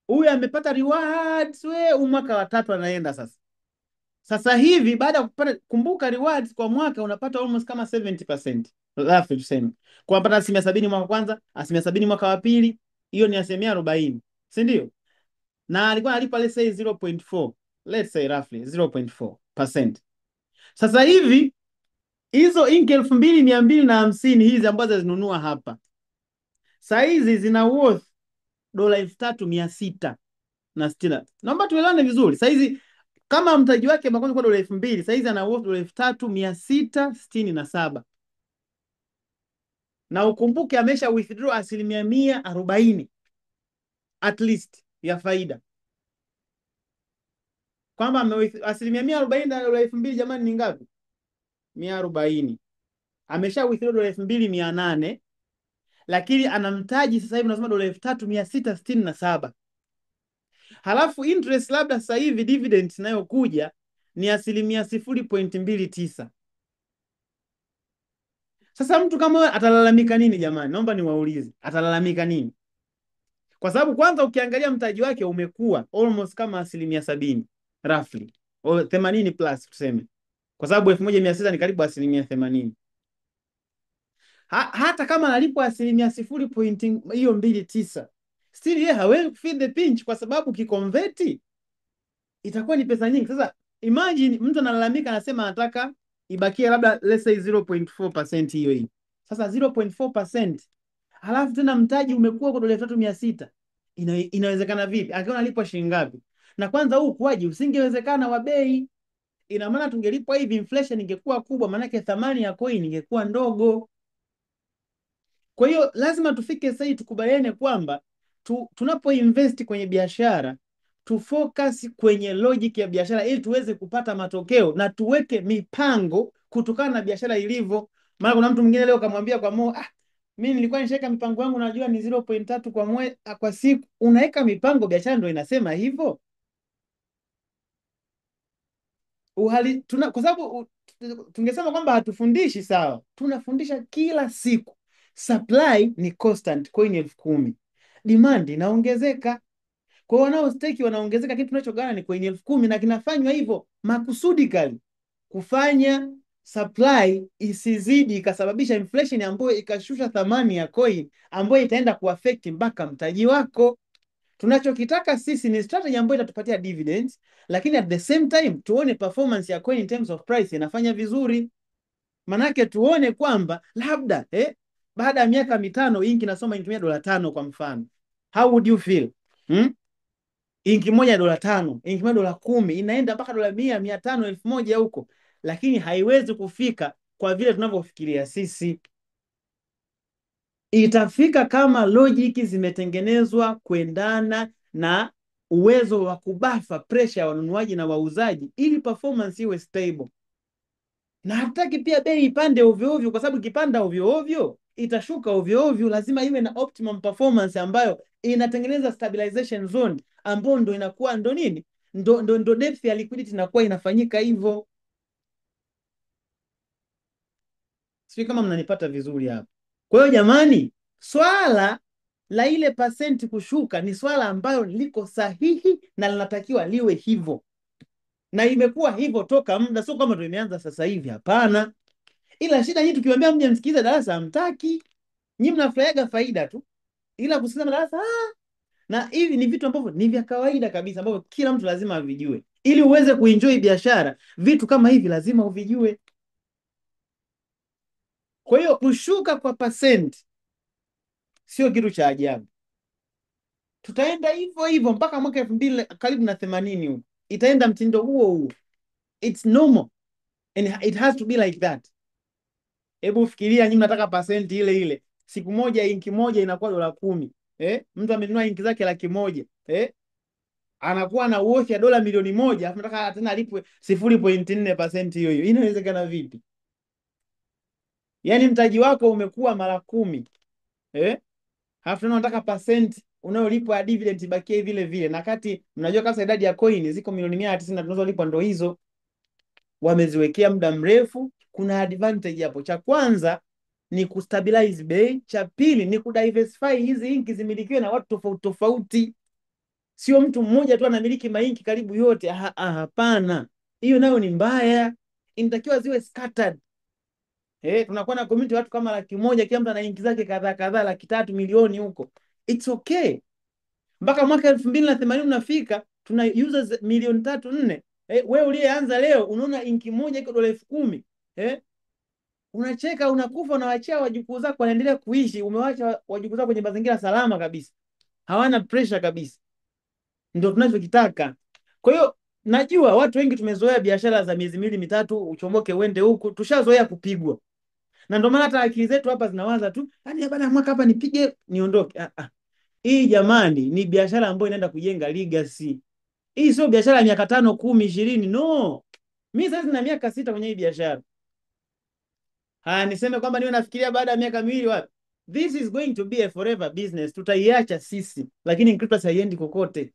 huyu amepata rewards, mwaka wa 3 anaenda sasa. Sasa hivi baada ya kupata, kumbuka rewards kwa mwaka unapata almost kama 70%. Roughly tuseme. Kwa unapata 70% mwaka kwanza, 70% mwaka wa pili, hiyo ni 40%, si ndio? Na alikuwa analipa let's say 0.4. Let's say roughly 0.4%. Sasa hivi hizo inki 2250 hizi ambazo zinunua hapa, saizi zina worth dola 3660. Naomba tuelewane vizuri. Saizi kama mtaji wake kwa dola 2000, saizi ana worth dola 3667. Na ukumbuke amesha withdraw 140% at least ya faida. Kwamba 140% na dola 2000, jamani, ni ngapi? 140. Amesha withdraw dola 2800, lakini ana mtaji sasa hivi unasema dola 3667. Halafu interest labda sasa hivi dividend inayokuja ni 0.29%. Sasa mtu kama atalalamika nini jamani? Naomba niwaulize, atalalamika nini? Kwa sababu kwanza ukiangalia mtaji wake umekuwa almost kama 70% roughly, au 80 plus tuseme, kwa sababu 1600 ni karibu 80%. Hata kama analipwa 0.29, still yeye hawezi kufeed the pinch, kwa sababu kikonveti itakuwa ni pesa nyingi. Sasa imagine mtu analalamika, anasema anataka ibakie labda let's say 0.4% hiyo hii. Sasa 0.4%, halafu tena mtaji umekuwa kwa dola 3600. Inawezekana vipi? Akiona analipwa shilingi ngapi? Na kwanza huu ukuaji usingewezekana wa bei. Ina maana tungelipwa hivi, inflation ingekuwa kubwa, maana yake thamani ya coin ingekuwa ndogo. Kwa hiyo lazima tufike sasa tukubaliane kwamba tunapo invest kwenye biashara tufocus kwenye logic ya biashara ili tuweze kupata matokeo, na tuweke mipango kutokana na biashara ilivyo. Maana kuna mtu mwingine leo kamwambia kwa Mo, Mimi nilikuwa nishaweka mipango yangu, najua ni 0.3 kwa siku. Unaweka mipango, biashara ndio inasema hivyo. Kwa sababu tungesema kwamba hatufundishi, sawa, tunafundisha kila siku. Supply ni constant, coin 10,000, demand inaongezeka, kwa wanaostake wanaongezeka, kitu tunachogawana ni coin 10,000, na kinafanywa hivyo makusudi kali kufanya supply isizidi ikasababisha inflation ambayo ikashusha thamani ya coin, ambayo itaenda kuaffect mpaka mtaji wako. Tunachokitaka sisi ni strategy ambayo itatupatia dividends, lakini at the same time tuone performance ya coin in terms of price inafanya vizuri. Manake tuone kwamba labda baada ya miaka 5 inki nasoma inki moja $5 kwa mfano, how would you feel? Inki moja $5, inki moja $10, inaenda mpaka $100, 500, 1,000 huko, lakini haiwezi kufika kwa vile tunavyofikiria sisi. Itafika kama logic zimetengenezwa kuendana na uwezo wa kubafa pressure ya wanunuaji na wauzaji, ili performance iwe stable. Na hataki pia bei ipande ovyo ovyo, kwa sababu ikipanda ovyo ovyo itashuka ovyo ovyo. Lazima iwe na optimum performance ambayo inatengeneza stabilization zone, ambayo ndo inakuwa ndo nini, ndo depth ya liquidity inakuwa inafanyika hivyo. Sio kama mnanipata vizuri hapa. Kwa hiyo jamani, swala la ile percent kushuka ni swala ambayo liko sahihi na linatakiwa liwe hivyo, na imekuwa hivyo toka muda, sio kama ndio imeanza sasa hivi, hapana. Ila shida hii, tukiwaambia mje msikize darasa hamtaki. Nyinyi mnafurahiaga faida tu, ila kusikiza darasa na hivi ni vitu ambavyo ni vya kawaida kabisa, ambavyo kila mtu lazima avijue. Ili uweze kuenjoy biashara, vitu kama hivi lazima uvijue. Kwa hiyo kushuka kwa percent sio kitu cha ajabu. Tutaenda hivyo hivyo mpaka mwaka 2000 karibu na 80 huko, itaenda mtindo huo huo. It's normal and it has to be like that. Hebu fikiria, nyinyi mnataka percent ile ile. Siku moja inki moja inakuwa $10. Mtu amenunua inki zake 100,000, anakuwa na worth ya $1,000,000, afu nataka tena alipwe 0.4% hiyo hiyo. Inawezekana vipi? Yaani mtaji wako umekuwa mara 10, alafu tena unataka percent unayolipwa dividend ibakie vile vile, na kati mnajua kabisa idadi ya coin ziko milioni 190 tunazolipwa ndo hizo. Wameziwekea muda mrefu. Kuna advantage hapo. Cha kwanza ni kustabilize bei, cha pili ni kudiversify hizi inki zimilikiwe na watu tofauti tofauti, sio mtu mmoja tu anamiliki mainki karibu yote. Hapana, hiyo nayo ni mbaya. Inatakiwa ziwe scattered. Tunakuwa na community watu kama 100,000, kila mtu ana inki zake kadhaa kadhaa, 300,000 milioni huko. It's okay. Mpaka mwaka 2080 unafika, tuna users milioni 3 4. Wewe uliyeanza leo unaona inki moja iko $10,000. Unacheka, unakufa, unawaachia wajukuu zako wanaendelea kuishi. Umewacha wajukuu zako kwenye mazingira salama kabisa, hawana pressure kabisa. Ndio tunachokitaka. Kwa hiyo najua watu wengi tumezoea biashara za miezi 2 3, uchomoke uende huku, tushazoea kupigwa. Na ndio maana hata akili zetu hapa zinawaza tu, yani baada ya mwaka hapa nipige niondoke. Hii jamani ni biashara ambayo inaenda kujenga legacy. Hii sio biashara ya miaka 5, 10, 20. No. Mimi sasa nina miaka 6 kwenye hii biashara. Niseme kwamba niwe nafikiria baada ya miaka 2 wapi? This is going to be a forever business. Tutaiacha sisi, lakini crypto haiendi kokote.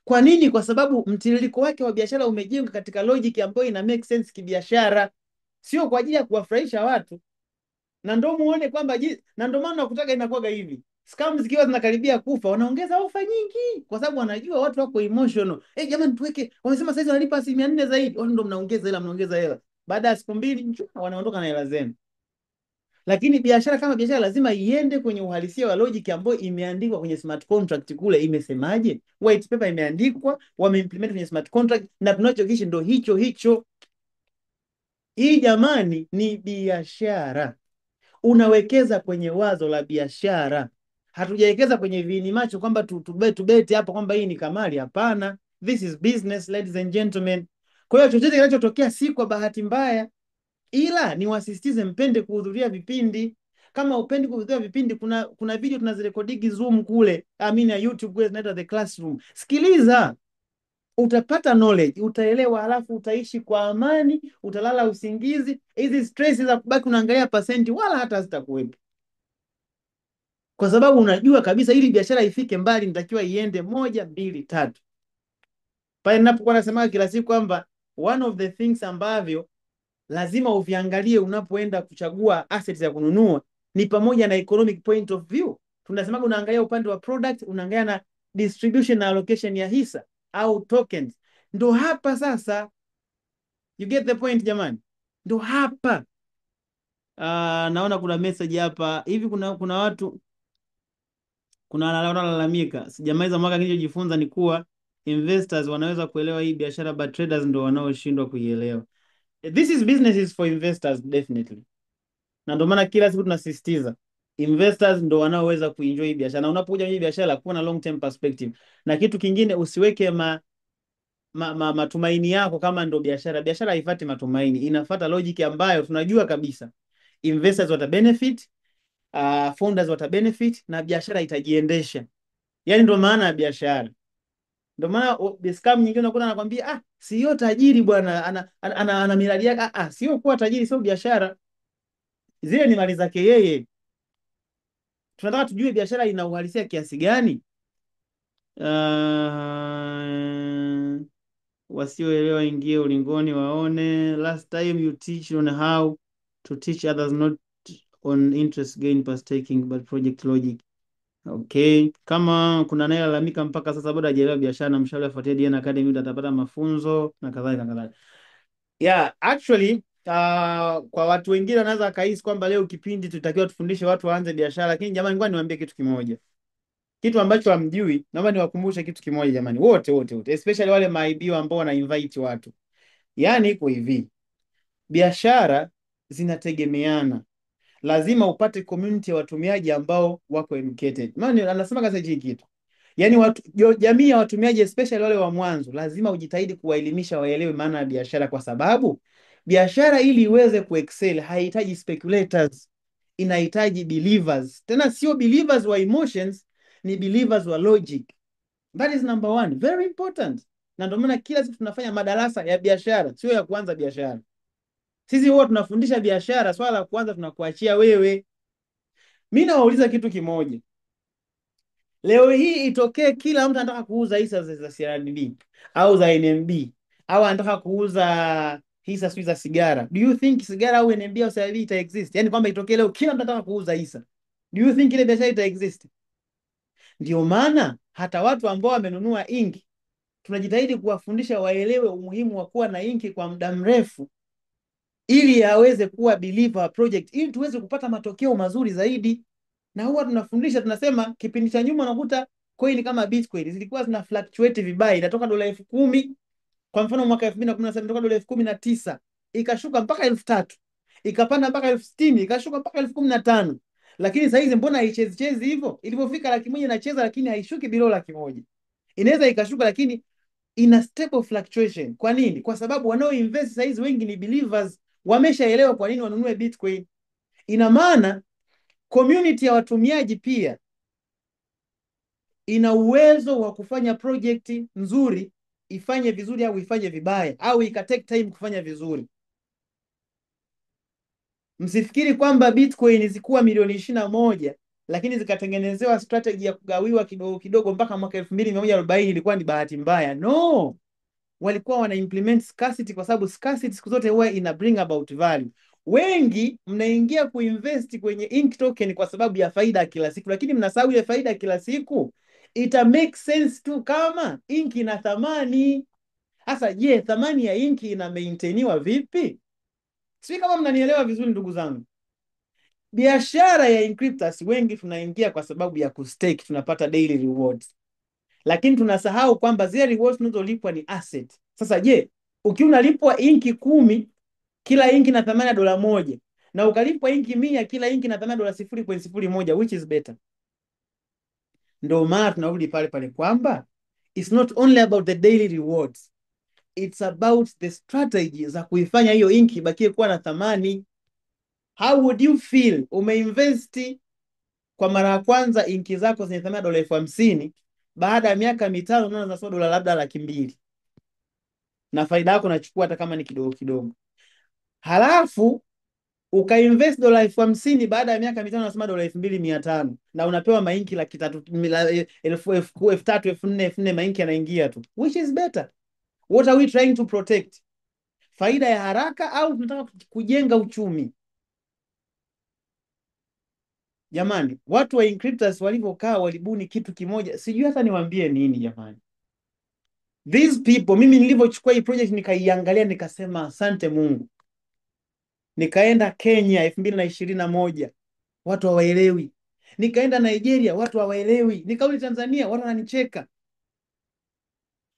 Kwa nini? Kwa sababu mtiririko wake wa biashara umejengwa katika logic ambayo ina make sense kibiashara, sio kwa ajili ya kuwafurahisha watu. Na ndio muone kwamba na ndio maana nakutaka inakuwa hivi. Scams zikiwa zinakaribia kufa, wanaongeza ofa nyingi kwa sababu wanajua watu wako emotional. Jamani tuweke, wamesema sasa wanalipa 400 zaidi. Wao ndio mnaongeza hela. Baada ya siku 2 wanaondoka na hela zenu. Lakini biashara kama biashara lazima iende kwenye uhalisia wa logic ambayo imeandikwa kwenye smart contract kule. Imesemaje? White paper imeandikwa, wameimplement kwenye smart contract, na tunachokishi ndo hicho hicho. Hii jamani ni biashara. Unawekeza kwenye wazo la biashara. Hatujawekeza kwenye viini macho kwamba tubeti hapo kwamba hii ni kamari. Hapana. This is business, ladies and gentlemen. Kwa hiyo chochote kinachotokea si kwa bahati mbaya, ila ni wasisitize mpende kuhudhuria vipindi. Kama upendi kuhudhuria vipindi, kuna video tunazirekodigi Zoom kule, ya YouTube kule, zinaitwa The Classroom. Sikiliza, utapata knowledge, utaelewa, halafu utaishi kwa amani, utalala usingizi. Hizi stress za kubaki unaangalia percent wala hata hazitakuwepo. kwa sababu unajua kabisa ili biashara ifike mbali nitakiwa iende 1 2 3. Pale ninapokuwa nasema kila siku kwamba one of the things ambavyo lazima uviangalie unapoenda kuchagua assets ya kununua ni pamoja na economic point of view. Tunasema unaangalia upande wa product, unaangalia na distribution na allocation ya hisa au tokens. Ndo hapa sasa, you get the point jamani, ndo hapa. Naona kuna message hapa hivi, kuna watu wanalalamika, sijamaliza mwaka. Nilichojifunza ni kuwa investors wanaweza kuelewa hii biashara but traders ndo wanaoshindwa kuielewa. This is business for investors definitely, na ndio maana kila siku tunasisitiza investors ndo wanaoweza kuenjoy hii biashara, na unapokuja kwenye biashara kuwa na long term perspective. Na kitu kingine, usiweke matumaini yako kama ndo biashara. Biashara haifuati matumaini, inafuata logic ambayo tunajua kabisa investors wata benefit, founders wata benefit na biashara itajiendesha. Yani ndio maana ya biashara. Ndio maana scam nyingine unakuta anakuambia sio tajiri bwana, ana miradi yake. Sio kuwa tajiri, sio biashara. Zile ni mali zake yeye. Tunataka tujue biashara ina uhalisia kiasi gani. Wasioelewa ingie ulingoni waone. Last time you teach on how to teach others, not on interest gain pastaking but project logic. Okay, kama kuna naye lalamika mpaka sasa bado hajaelewa biashara, na mshauri afuatie DNA Academy atapata mafunzo na kadhalika na kadhalika. Yeah, actually kwa watu wengine wanaweza kahisi kwamba leo kipindi tutakiwa tufundishe watu waanze biashara, lakini jamani, ngoja niwaambie kitu kimoja. Kitu ambacho hamjui, naomba niwakumbushe kitu kimoja jamani, wote especially wale maibio ambao wana invite watu. Yaani iko hivi, biashara zinategemeana. Lazima upate community ya watumiaji ambao wako educated. Maana anasema kaza hiki kitu. Yaani jamii ya watumiaji especially wale wa mwanzo lazima ujitahidi kuwaelimisha waelewe maana ya biashara, kwa sababu biashara ili iweze kuexcel haihitaji speculators, inahitaji believers. Tena sio believers wa emotions, ni believers wa logic. That is number one, very important. Na ndio maana kila siku tunafanya madarasa ya biashara, sio ya kuanza biashara. Sisi huwa tunafundisha biashara, swala la kwanza tunakuachia wewe. Mimi nawauliza kitu kimoja. Leo hii itokee kila mtu anataka kuuza hisa za CRDB au za NMB au anataka kuuza hisa sio za sigara. Do you think sigara au NMB au CRDB ita exist? Yaani kwamba itokee leo kila mtu anataka kuuza hisa. Do you think ile biashara ita exist? Ndio maana hata watu ambao wamenunua inki tunajitahidi kuwafundisha waelewe umuhimu wa kuwa na inki kwa muda mrefu, ili aweze kuwa believer wa project, ili tuweze kupata matokeo mazuri zaidi. Na huwa tunafundisha, tunasema kipindi cha nyuma unakuta coin kama Bitcoin zilikuwa zina fluctuate vibaya, inatoka dola 10,000 kwa mfano mwaka 2017 inatoka dola 19,000 ikashuka mpaka 3,000, ikapanda mpaka 60,000, ikashuka mpaka 15,000. Lakini sasa hizi mbona haichezi hivyo? Ilipofika 100,000 inacheza, lakini haishuki below 100,000. Inaweza ikashuka lakini ina stable fluctuation. Kwa nini? Kwa sababu wanao invest sasa hizi wengi ni believers, wameshaelewa kwa nini wanunue Bitcoin. Ina maana community ya watumiaji pia ina uwezo wa kufanya project nzuri ifanye vizuri au ifanye vibaya au ikatake time kufanya vizuri. Msifikiri kwamba Bitcoin zikuwa milioni 21 lakini zikatengenezewa strategy ya kugawiwa kidogo kidogo mpaka mwaka 2140 ilikuwa ni bahati mbaya. No, walikuwa wana implement scarcity, kwa sababu scarcity siku zote huwa ina bring about value. Wengi mnaingia kuinvest kwenye ink token kwa sababu ya faida ya kila siku, lakini mnasahau ile faida ya kila siku ita make sense tu kama ink ina thamani. Sasa je, thamani ya ink ina maintainiwa vipi? Sio kama mnanielewa vizuri ndugu zangu. Biashara ya Inkryptus wengi tunaingia kwa sababu ya kustake, tunapata daily rewards. Lakini tunasahau kwamba zile rewards tunazolipwa ni asset. Sasa je, ukiwa unalipwa inki 10, kila inki na thamani ya $1, na ukalipwa inki 100, kila inki na thamani ya $0.01, which is better? Ndio maana tunarudi pale pale kwamba it's not only about the daily rewards, it's about the strategy za kuifanya hiyo inki ibakie kuwa na thamani. How would you feel umeinvesti kwa mara ya kwanza inki zako zenye thamani ya $50,000, baada ya miaka 5 unaona zinasoma dola labda 200,000, na faida yako unachukua hata kama ni kidogo kidogo. Halafu ukainvest dola 50,000, baada ya miaka mitano unasema dola 2,500 na unapewa mainki 300,000, 3,000, 4,000, 4,000 mainki yanaingia tu. Which is better? What are we trying to protect? Faida ya haraka au tunataka kujenga uchumi? Jamani, watu wa Inkryptus walivyokaa walibuni kitu kimoja, sijui hata niwaambie nini jamani. These people, mimi nilivyochukua hii project nikaiangalia nikasema asante Mungu. Nikaenda Kenya 2021, watu hawaelewi. Nikaenda Nigeria, watu hawaelewi. Nikarudi Tanzania, watu wananicheka.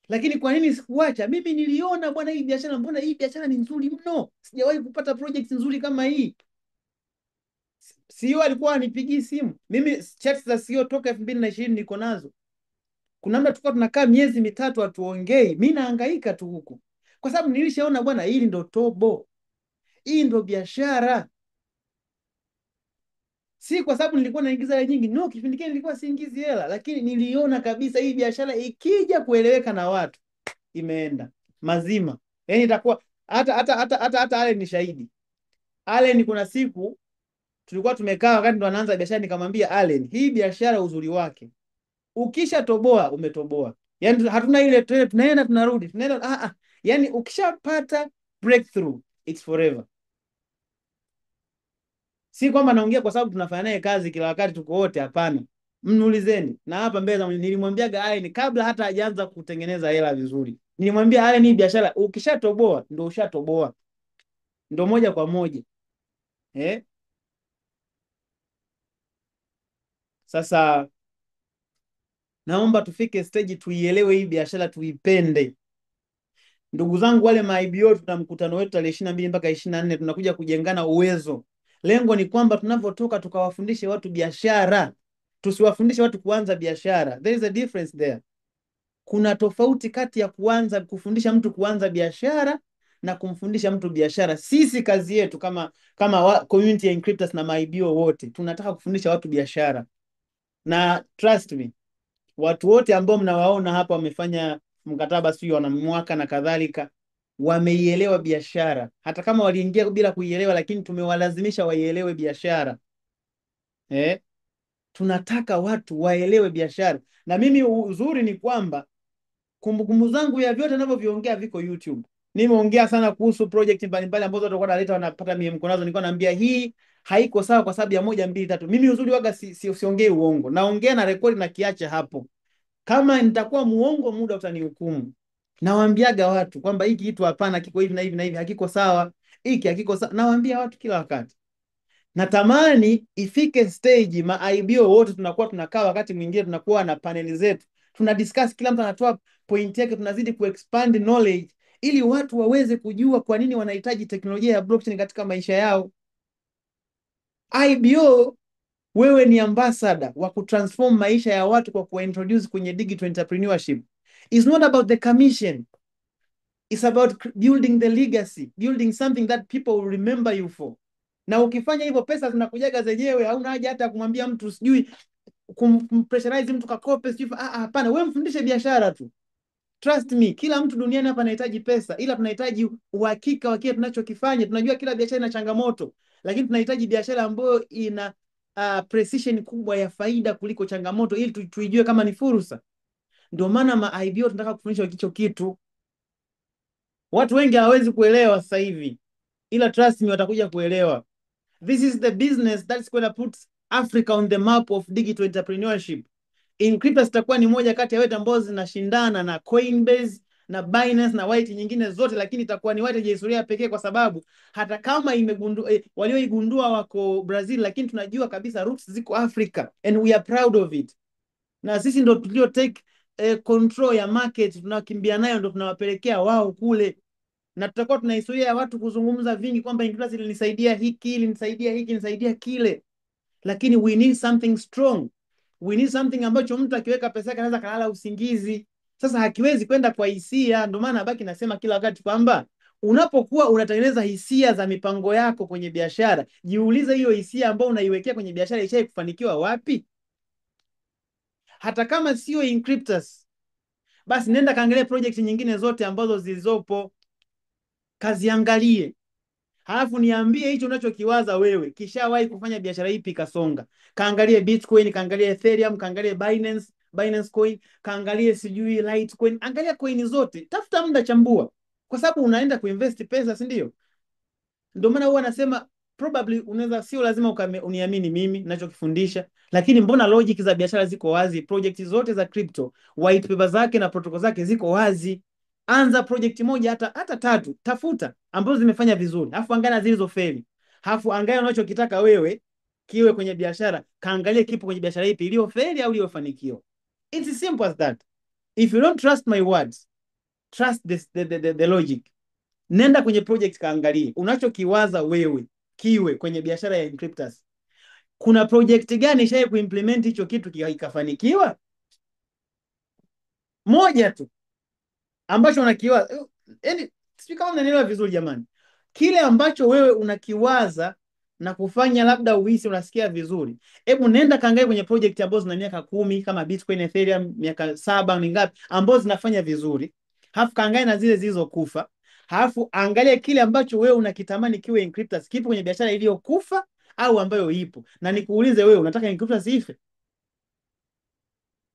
Lakini kwa nini sikuacha? Mimi niliona bwana, hii biashara, mbona hii biashara ni nzuri mno. Sijawahi kupata project nzuri kama hii. CEO alikuwa anipigii simu. Mimi chats za CEO toka 2020 niko nazo. Kuna muda tulikuwa tunakaa miezi mitatu hatuongei. Mimi nahangaika tu huku. Kwa sababu nilishaona bwana, hili ndo tobo. Hii ndo biashara. Si kwa sababu nilikuwa naingiza hela nyingi. No, kipindi kile nilikuwa siingizi hela, lakini niliona kabisa hii biashara ikija kueleweka na watu imeenda mazima. Yaani itakuwa hata Ale ni shahidi. Allen, kuna siku tulikuwa tumekaa wakati ndo anaanza biashara, nikamwambia Allen, hii biashara uzuri wake ukisha toboa umetoboa. Yaani hatuna ile tunaenda tunarudi tunaenda yaani ukishapata breakthrough it's forever. Si kwamba naongea kwa sababu tunafanya naye kazi kila wakati tuko wote, hapana. Mnuulizeni. Na hapa mbele nilimwambiaga Allen kabla hata hajaanza kutengeneza hela vizuri. Nilimwambia Allen, hii biashara ukishatoboa ndio ushatoboa. Ndio moja kwa moja. Sasa naomba tufike stage tuielewe hii biashara, tuipende. Ndugu zangu, wale ma-IBO tuna mkutano wetu tarehe 22 mpaka 24, tunakuja kujengana uwezo. Lengo ni kwamba tunavyotoka tukawafundishe watu biashara, tusiwafundishe watu kuanza biashara. There is a difference there. Kuna tofauti kati ya kufundisha mtu kuanza biashara na kumfundisha mtu biashara. Sisi kazi yetu kama community ya Inkryptus na ma-IBO wote tunataka kufundisha watu biashara. Na trust me, watu wote ambao mnawaona hapa wamefanya mkataba sio wana mwaka na kadhalika, wameielewa biashara. Hata kama waliingia bila kuielewa, lakini tumewalazimisha waielewe biashara. Tunataka watu waelewe biashara. Na mimi uzuri ni kwamba kumbukumbu zangu ya vyote ninavyoviongea viko YouTube. Nimeongea sana kuhusu project mbalimbali ambazo watu wanaleta wanapata miemko nazo. Nilikuwa naambia hii haiko sawa kwa sababu ya 1 2 3. Mimi uzuri waga siongei uongo. Naongea na rekodi na kiacha hapo. Kama nitakuwa muongo, muda utanihukumu. Nawaambiaga watu kwamba hiki kitu hapana, kiko hivi na hivi na hivi, hakiko sawa. Hiki hakiko sawa. Nawaambia watu kila wakati. Natamani ifike stage ma-IBO wote tunakuwa tunakaa, wakati mwingine tunakuwa na paneli zetu. Tuna discuss, kila mtu anatoa point yake, tunazidi kuexpand knowledge ili watu waweze kujua kwa nini wanahitaji teknolojia ya blockchain katika maisha yao. IBO, wewe ni ambassador wa kutransform maisha ya watu kwa kuintroduce kwenye digital entrepreneurship. It's not about the commission. It's about building the legacy, building something that people will remember you for. Na ukifanya hivyo pesa zinakujaga zenyewe, hauna haja hata kumwambia mtu sijui kumpressurize mtu kakope sijui. Hapana, wewe mfundishe biashara tu. Trust me, kila mtu duniani hapa anahitaji pesa, ila tunahitaji uhakika wa kile tunachokifanya. Tunajua kila biashara ina changamoto, lakini tunahitaji biashara ambayo ina precision kubwa ya faida kuliko changamoto, ili tuijue kama ni fursa. Ndio maana ma-IBO tunataka kufundisha hicho kitu. Watu wengi hawawezi kuelewa sasa hivi, ila trust me, watakuja kuelewa. This is the business that's going to put Africa on the map of digital entrepreneurship. Inkryptus itakuwa ni moja kati ya wetu ambao zinashindana na Coinbase na Binance na white nyingine zote, lakini itakuwa ni white historia pekee, kwa sababu hata kama walioigundua wako Brazil, lakini tunajua kabisa roots ziko Africa and we are proud of it. Na sisi ndo tulio take control ya market, tunakimbia nayo, ndo tunawapelekea wao kule. Na tutakuwa tuna historia ya watu kuzungumza vingi kwamba Inkryptus ilinisaidia hiki, ilinisaidia hiki, ilinisaidia kile. Lakini we need something strong. We need something ambacho mtu akiweka pesa yake anaweza kalala usingizi. Sasa hakiwezi kwenda kwa hisia. Ndio maana baki nasema kila wakati kwamba unapokuwa unatengeneza hisia za mipango yako kwenye biashara, jiulize hiyo hisia ambayo unaiwekea kwenye biashara ishai kufanikiwa wapi? Hata kama sio Inkryptus, basi nenda kaangalia project nyingine zote ambazo zilizopo, kaziangalie. Halafu niambie hicho unachokiwaza wewe, kishawahi kufanya biashara ipi ikasonga? Kaangalie Bitcoin, kaangalie Ethereum, kaangalie Binance Coin, kaangalie sijui Litecoin, angalia coin zote, tafuta muda, chambua, kwa sababu unaenda kuinvest pesa, si ndio? Ndio maana huwa nasema probably unaweza, sio lazima uniamini mimi ninachokifundisha, lakini mbona logic za biashara ziko wazi. Project zote za crypto, white paper zake na protocol zake ziko wazi. Anza project moja, hata tatu, tafuta ambazo zimefanya vizuri, afu angalia zilizofeli, afu angalia unachokitaka wewe kiwe kwenye biashara, kaangalie kipo kwenye biashara ipi iliyofeli au iliyofanikiwa. It's simple as that. If you don't trust my words, trust the logic. Nenda kwenye project, kaangalie unachokiwaza wewe kiwe kwenye biashara ya Inkryptus. Kuna project gani ishaye kuimplement hicho kitu kikafanikiwa? Moja tu ambacho unakiwaza. Yaani sijui kama mnanielewa vizuri jamani. Kile ambacho wewe unakiwaza na kufanya labda uhisi unasikia vizuri, hebu nenda kaangalie kwenye project ambazo zina miaka 10 kama Bitcoin, Ethereum miaka 7 mingapi ambazo zinafanya vizuri. Halafu kaangalie na zile zilizokufa. Halafu angalia kile ambacho wewe unakitamani kiwe Inkryptus kipo kwenye biashara iliyokufa au ambayo ipo. Na nikuulize wewe, unataka Inkryptus ife?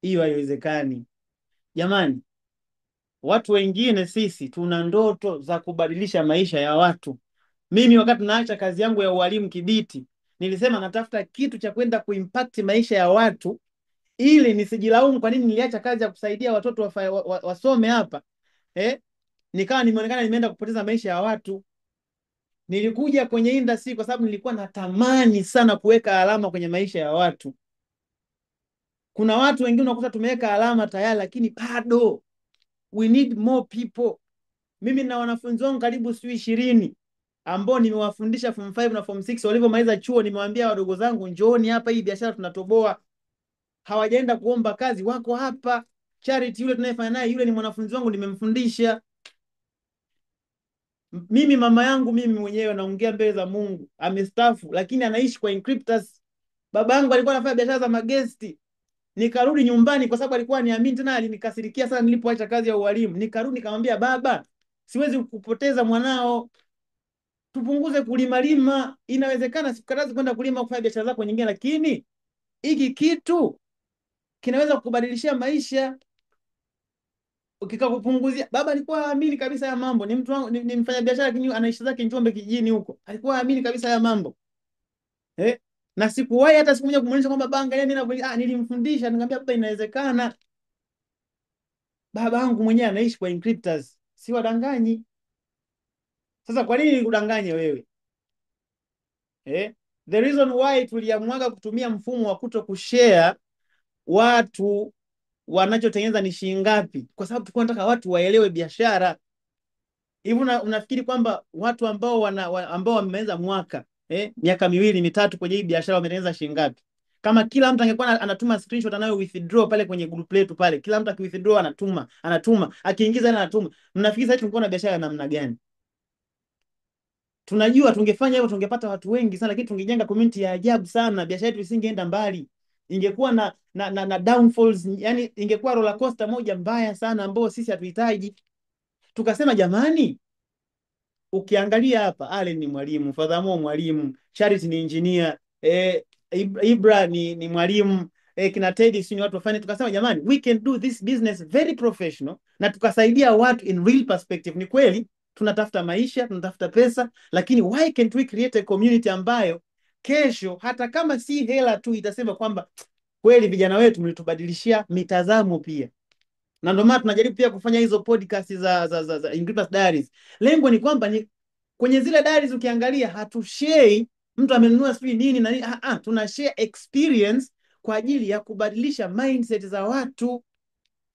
Hiyo haiwezekani. Jamani, watu wengine sisi tuna ndoto za kubadilisha maisha ya watu. Mimi wakati naacha kazi yangu ya ualimu Kibiti, nilisema natafuta kitu cha kwenda kuimpact maisha ya watu ili nisijilaumu kwa nini niliacha kazi ya kusaidia watoto wasome hapa. Nikawa nimeonekana nimeenda kupoteza maisha ya watu. Nilikuja kwenye industry kwa sababu nilikuwa natamani sana kuweka alama kwenye maisha ya watu. Kuna watu wengine unakuta tumeweka alama tayari, lakini bado we need more people. Mimi na wanafunzi wangu karibu 20 ambao nimewafundisha form 5 na form 6, walivyomaliza chuo nimewaambia wadogo zangu, njooni hapa, hii biashara tunatoboa. Hawajaenda kuomba kazi, wako hapa. Charity yule tunayefanya naye, yule ni mwanafunzi wangu, nimemfundisha. Mimi mama yangu mimi mwenyewe naongea mbele za Mungu, amestaafu lakini anaishi kwa Inkryptus. Baba yangu alikuwa anafanya biashara za magesti. Nikarudi nyumbani kwa sababu alikuwa aniamini, tena alinikasirikia sana nilipoacha kazi ya ualimu. Nikarudi nikamwambia, baba, siwezi kupoteza mwanao. Tupunguze kulima. Inawezekana sikukatazi kwenda kulima kufanya biashara zako nyingine, lakini hiki kitu kinaweza kukubadilishia maisha. Ukikakupunguzia. Baba alikuwa aamini kabisa ya mambo. Ni mtu wangu, ni mfanya biashara lakini anaishi zake Njombe kijijini huko. Alikuwa aamini kabisa ya mambo. Na sikuwahi hata siku moja kumuonyesha kwamba baba angalia nini nilimfundisha, nikamwambia baba, inawezekana. Baba yangu mwenyewe anaishi kwa Inkryptus. Si wadanganyi. Sasa kwa nini nikudanganye wewe? The reason why tuliamwaga kutumia mfumo wa kuto kushare watu wanachotengeneza ni shilingi ngapi, kwa sababu tulikuwa tunataka watu waelewe biashara. Hivi unafikiri kwamba watu ambao ambao wameanza mwaka miaka 2 mitatu kwenye hii biashara wametengeneza shilingi ngapi? Kama kila mtu angekuwa anatuma screenshot anayo withdraw pale kwenye group letu pale, kila mtu akiwithdraw anatuma, akiingiza na anatuma, mnafikiri sasa tungekuwa na biashara namna gani? Tunajua tungefanya hivyo tungepata watu wengi sana, lakini tungejenga community ya ajabu sana, biashara yetu isingeenda mbali. Ingekuwa na downfalls, yani ingekuwa roller coaster moja mbaya sana ambayo sisi hatuhitaji. Tukasema jamani, ukiangalia hapa, Allen ni mwalimu, Fadhamo mwalimu, Charity ni engineer, Ibra ni mwalimu, kina Teddy si ni watu wafanye. Tukasema jamani, we can do this business very professional, na tukasaidia watu in real perspective. Ni kweli tunatafuta maisha, tunatafuta pesa, lakini why can't we create a community ambayo kesho hata kama si hela tu itasema kwamba kweli vijana wetu mlitubadilishia mitazamo pia. Na ndio maana tunajaribu pia kufanya hizo podcast za Inkryptus Diaries. Lengo ni kwamba ni kwenye zile diaries ukiangalia hatushare mtu amenunua sijui nini na nini, tuna share experience kwa ajili ya kubadilisha mindset za watu,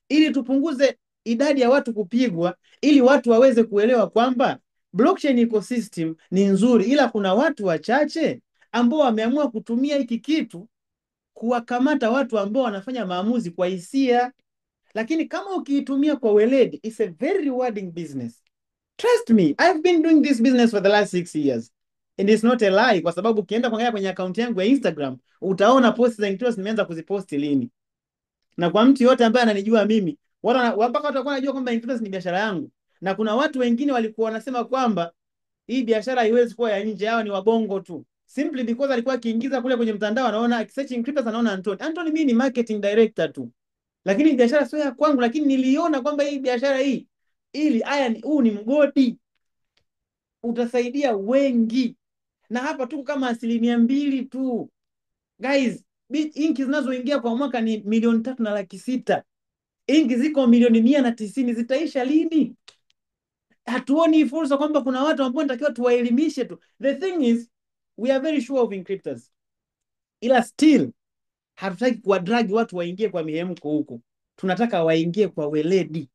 ili tupunguze idadi ya watu kupigwa, ili watu waweze kuelewa kwamba blockchain ecosystem ni nzuri, ila kuna watu wachache ambao wameamua kutumia hiki kitu kuwakamata watu ambao wanafanya maamuzi kwa hisia. Lakini kama ukiitumia kwa weledi, it's a very rewarding business. Trust me, I've been doing this business for the last 6 years. And it's not a lie, kwa sababu ukienda kuangalia kwenye account yangu ya Instagram, utaona posts za Inkryptus nimeanza kuziposti lini. Na kwa mtu yote ambaye ananijua mimi, mpaka watu watakuwa wanajua kwamba Inkryptus ni biashara yangu. Na kuna watu wengine walikuwa wanasema kwamba hii biashara haiwezi kuwa ya nje, hawa ni wabongo tu. Simply because alikuwa akiingiza kule kwenye mtandao, anaona searching cryptos, anaona Anthony mimi ni marketing director tu, lakini biashara sio ya kwangu, lakini niliona kwamba hii biashara hii huu ni mgodi utasaidia wengi, na hapa tu kama 2% tu guys. Inki zinazoingia kwa mwaka ni 3.6 milioni. Inki ziko 190 million, zitaisha lini? Hatuoni fursa kwamba kuna watu ambao natakiwa tuwaelimishe tu. The thing is we are very sure of Encryptors, ila still hatutaki kuwadragi watu waingie kwa mihemko huko, tunataka waingie kwa weledi.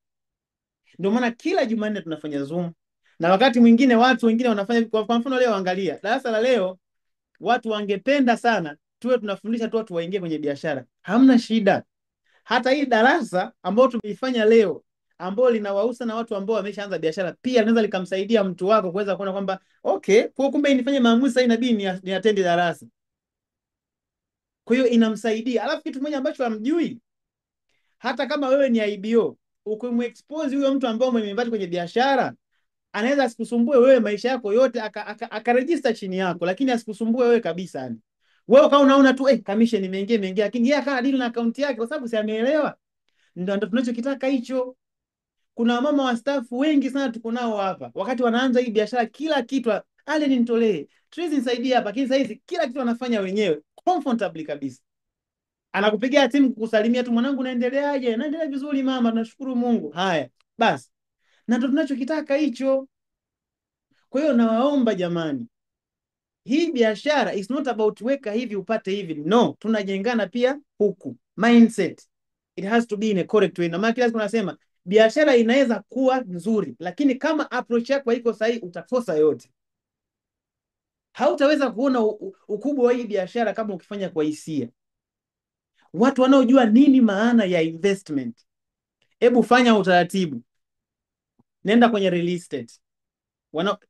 Ndio maana kila Jumanne tunafanya Zoom, na wakati mwingine watu wengine wanafanya. Kwa mfano leo, angalia darasa la leo, watu wangependa sana tuwe tunafundisha tu watu waingie kwenye biashara. Hamna shida. Hata hii darasa ambao tumeifanya leo, ambao linawahusu na watu ambao wameshaanza biashara, pia linaweza likamsaidia mtu wako kuweza kuona kwamba okay, kwa kumbe nifanye maamuzi sasa, inabidi ni attend darasa. Kwa hiyo inamsaidia. Alafu kitu kimoja ambacho hamjui, hata kama wewe ni IBO, ukimexpose huyo mtu ambao umemvati kwenye biashara, anaweza asikusumbue wewe maisha yako yote, akaregister chini yako, lakini asikusumbue wewe kabisa. Yani wewe kama unaona tu commission imeingia, lakini yeye akawa deal na account yake, kwa sababu si ameelewa. Ndio tunachokitaka hicho. Kuna mama wa staff wengi sana tuko nao hapa, wakati wanaanza hii biashara, kila kitu ale nitolee trees nisaidie hapa, lakini sasa hizi kila kitu wanafanya wenyewe comfortably kabisa. Anakupigia simu kukusalimia tu, mwanangu naendeleaje? Naendelea vizuri mama, tunashukuru Mungu. Haya basi, na ndio tunachokitaka hicho. Kwa hiyo nawaomba jamani, hii biashara is not about weka hivi upate hivi, no. Tunajengana pia huku mindset, it has to be in a correct way. Na maana kila siku nasema biashara inaweza kuwa nzuri, lakini kama approach yako haiko sahihi, utakosa yote. Hautaweza kuona ukubwa wa hii biashara kama ukifanya kwa hisia. Watu wanaojua nini maana ya investment, hebu fanya utaratibu, nenda kwenye real estate.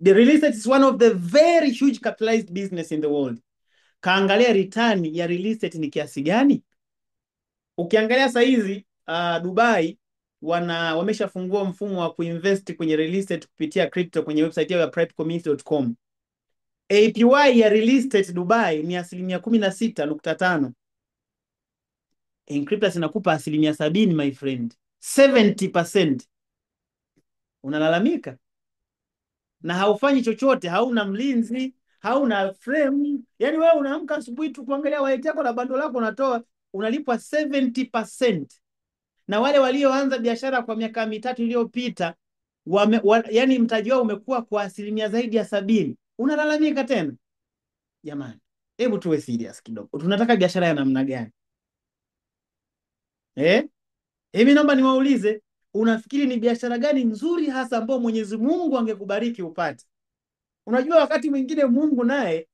The real estate is one of the very huge capitalized business in the world. Kaangalia return ya real estate ni kiasi gani? Ukiangalia saa hizi Dubai wameshafungua mfumo wa kuinvest kwenye real estate kupitia crypto kwenye website yao ya privacommunity.com. APY ya real estate Dubai ni 16.5%. Encryptors inakupa 70%, my friend. 70%. Unalalamika na haufanyi chochote, hauna mlinzi, hauna frame. Yani wewe unaamka asubuhi tu kuangalia wallet yako na bando lako unatoa, unalipwa 70%. Na wale walioanza biashara kwa miaka 3 iliyopita, yani mtaji wao umekuwa kwa zaidi ya 70. Unalalamika tena? Jamani, hebu tuwe serious kidogo. Tunataka biashara ya namna gani? Mimi naomba niwaulize, unafikiri ni biashara gani nzuri hasa ambayo Mwenyezi Mungu angekubariki upate? Unajua wakati mwingine Mungu naye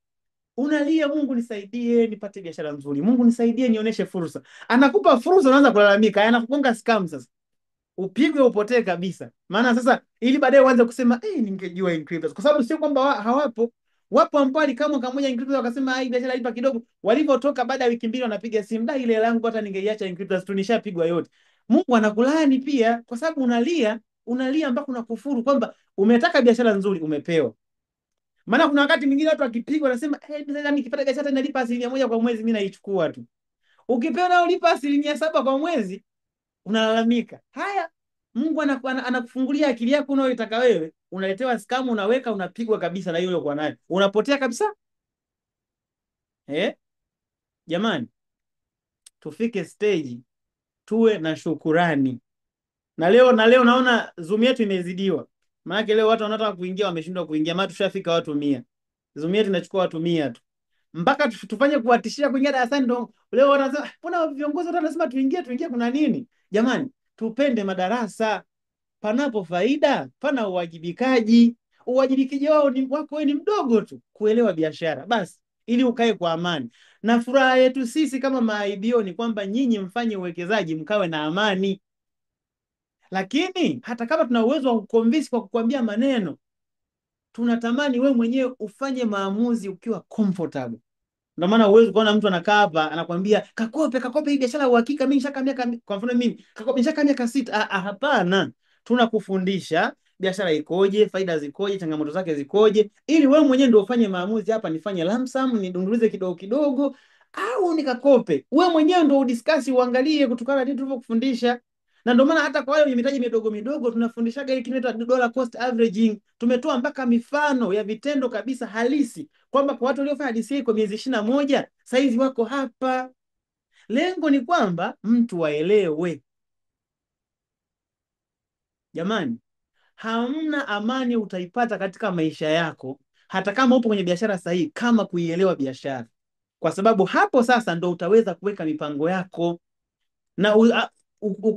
unalia, Mungu nisaidie nipate biashara nzuri, Mungu nisaidie nionyeshe fursa. Anakupa fursa, unaanza kulalamika, anakugonga scam sasa. Upigwe upotee kabisa. Maana sasa ili baadaye uanze kusema ningejua Encryptors, kwa sababu sio kwamba hawapo. Wapo ambao kama mwaka mmoja Encryptors wakasema biashara ilipa kidogo, walivyotoka baada ya wiki 2 wanapiga simu, ile yangu hata ningeiacha Encryptors tu, nishapigwa yote. Mungu anakulani pia, kwa sababu unalia mpaka unakufuru kwamba umetaka biashara nzuri umepewa. Maana kuna wakati mwingine watu wakipigwa wanasema nikipata biashara inalipa 1% kwa mwezi, mimi naichukua tu. Ukipewa na ulipa 7% kwa mwezi, unalalamika. Haya, Mungu anakufungulia akili yako unayotaka wewe, unaletewa scam, unaweka, unapigwa kabisa na yule kwa naye, unapotea kabisa. Jamani, tufike stage tuwe na shukurani. Na leo naona Zoom yetu imezidiwa. Maana leo watu wanataka kuingia wameshindwa kuingia, maana tushafika watu 100. Zoom yetu inachukua watu 100 tu. Mpaka tufanye kuwatishia kuingia darasani, ndo leo wanasema mbona viongozi wote wanasema tuingie, kuna nini? Jamani, tupende madarasa. Panapo faida pana uwajibikaji. Uwajibikaji wako wewe ni mdogo tu, kuelewa biashara basi, ili ukae kwa amani. Na furaha yetu sisi kama maibio ni kwamba nyinyi mfanye uwekezaji mkawe na amani. Lakini hata kama tuna uwezo wa kuconvince kwa kukwambia maneno, tunatamani wewe mwenyewe ufanye maamuzi ukiwa comfortable. Ndio maana uwezo kuona mtu anakaa hapa anakuambia kakope hii biashara uhakika, mimi nishaka miaka, kwa mfano mimi kakope nishaka miaka 6. Hapana, tunakufundisha biashara ikoje, faida zikoje, changamoto zake zikoje, ili wewe mwenyewe ndio ufanye maamuzi, hapa nifanye lump sum, nidundulize kidogo kidogo au nikakope. Wewe mwenyewe ndio udiscuss, uangalie kutokana na nini tulivyokufundisha. Na ndio maana hata kwa wale wenye mitaji midogo midogo tunafundishaga ile kinaitwa dollar cost averaging. Tumetoa mpaka mifano ya vitendo kabisa halisi kwamba kwa watu waliofanya DCA kwa miezi 21 saizi wako hapa. Lengo ni kwamba mtu waelewe. Jamani, hamna amani utaipata katika maisha yako hata kama upo kwenye biashara sahihi kama kuielewa biashara, kwa sababu hapo sasa ndo utaweza kuweka mipango yako na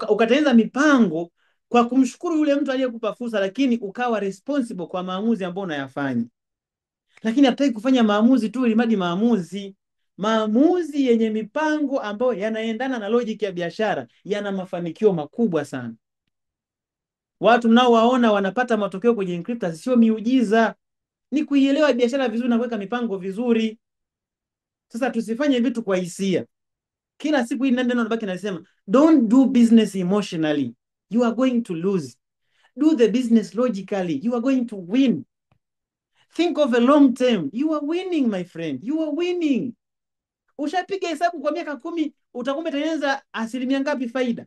ukatengeneza mipango kwa kumshukuru yule mtu aliyekupa fursa, lakini ukawa responsible kwa maamuzi ambayo unayafanya. Lakini hataki kufanya maamuzi tu ili madi maamuzi yenye mipango ambayo yanaendana na logic ya biashara yana mafanikio makubwa sana. Watu mnaowaona wanapata matokeo kwenye Inkryptus sio miujiza, ni kuielewa biashara vizuri na kuweka mipango vizuri. Sasa tusifanye vitu kwa hisia. Kila siku hii ndio nabaki nasema, don't do business emotionally, you are going to lose. Do the business logically, you are going to win. Think of a long term, you are winning my friend, you are winning. Ushapiga hesabu kwa miaka 10 utakuwa umetengeneza asilimia ngapi faida?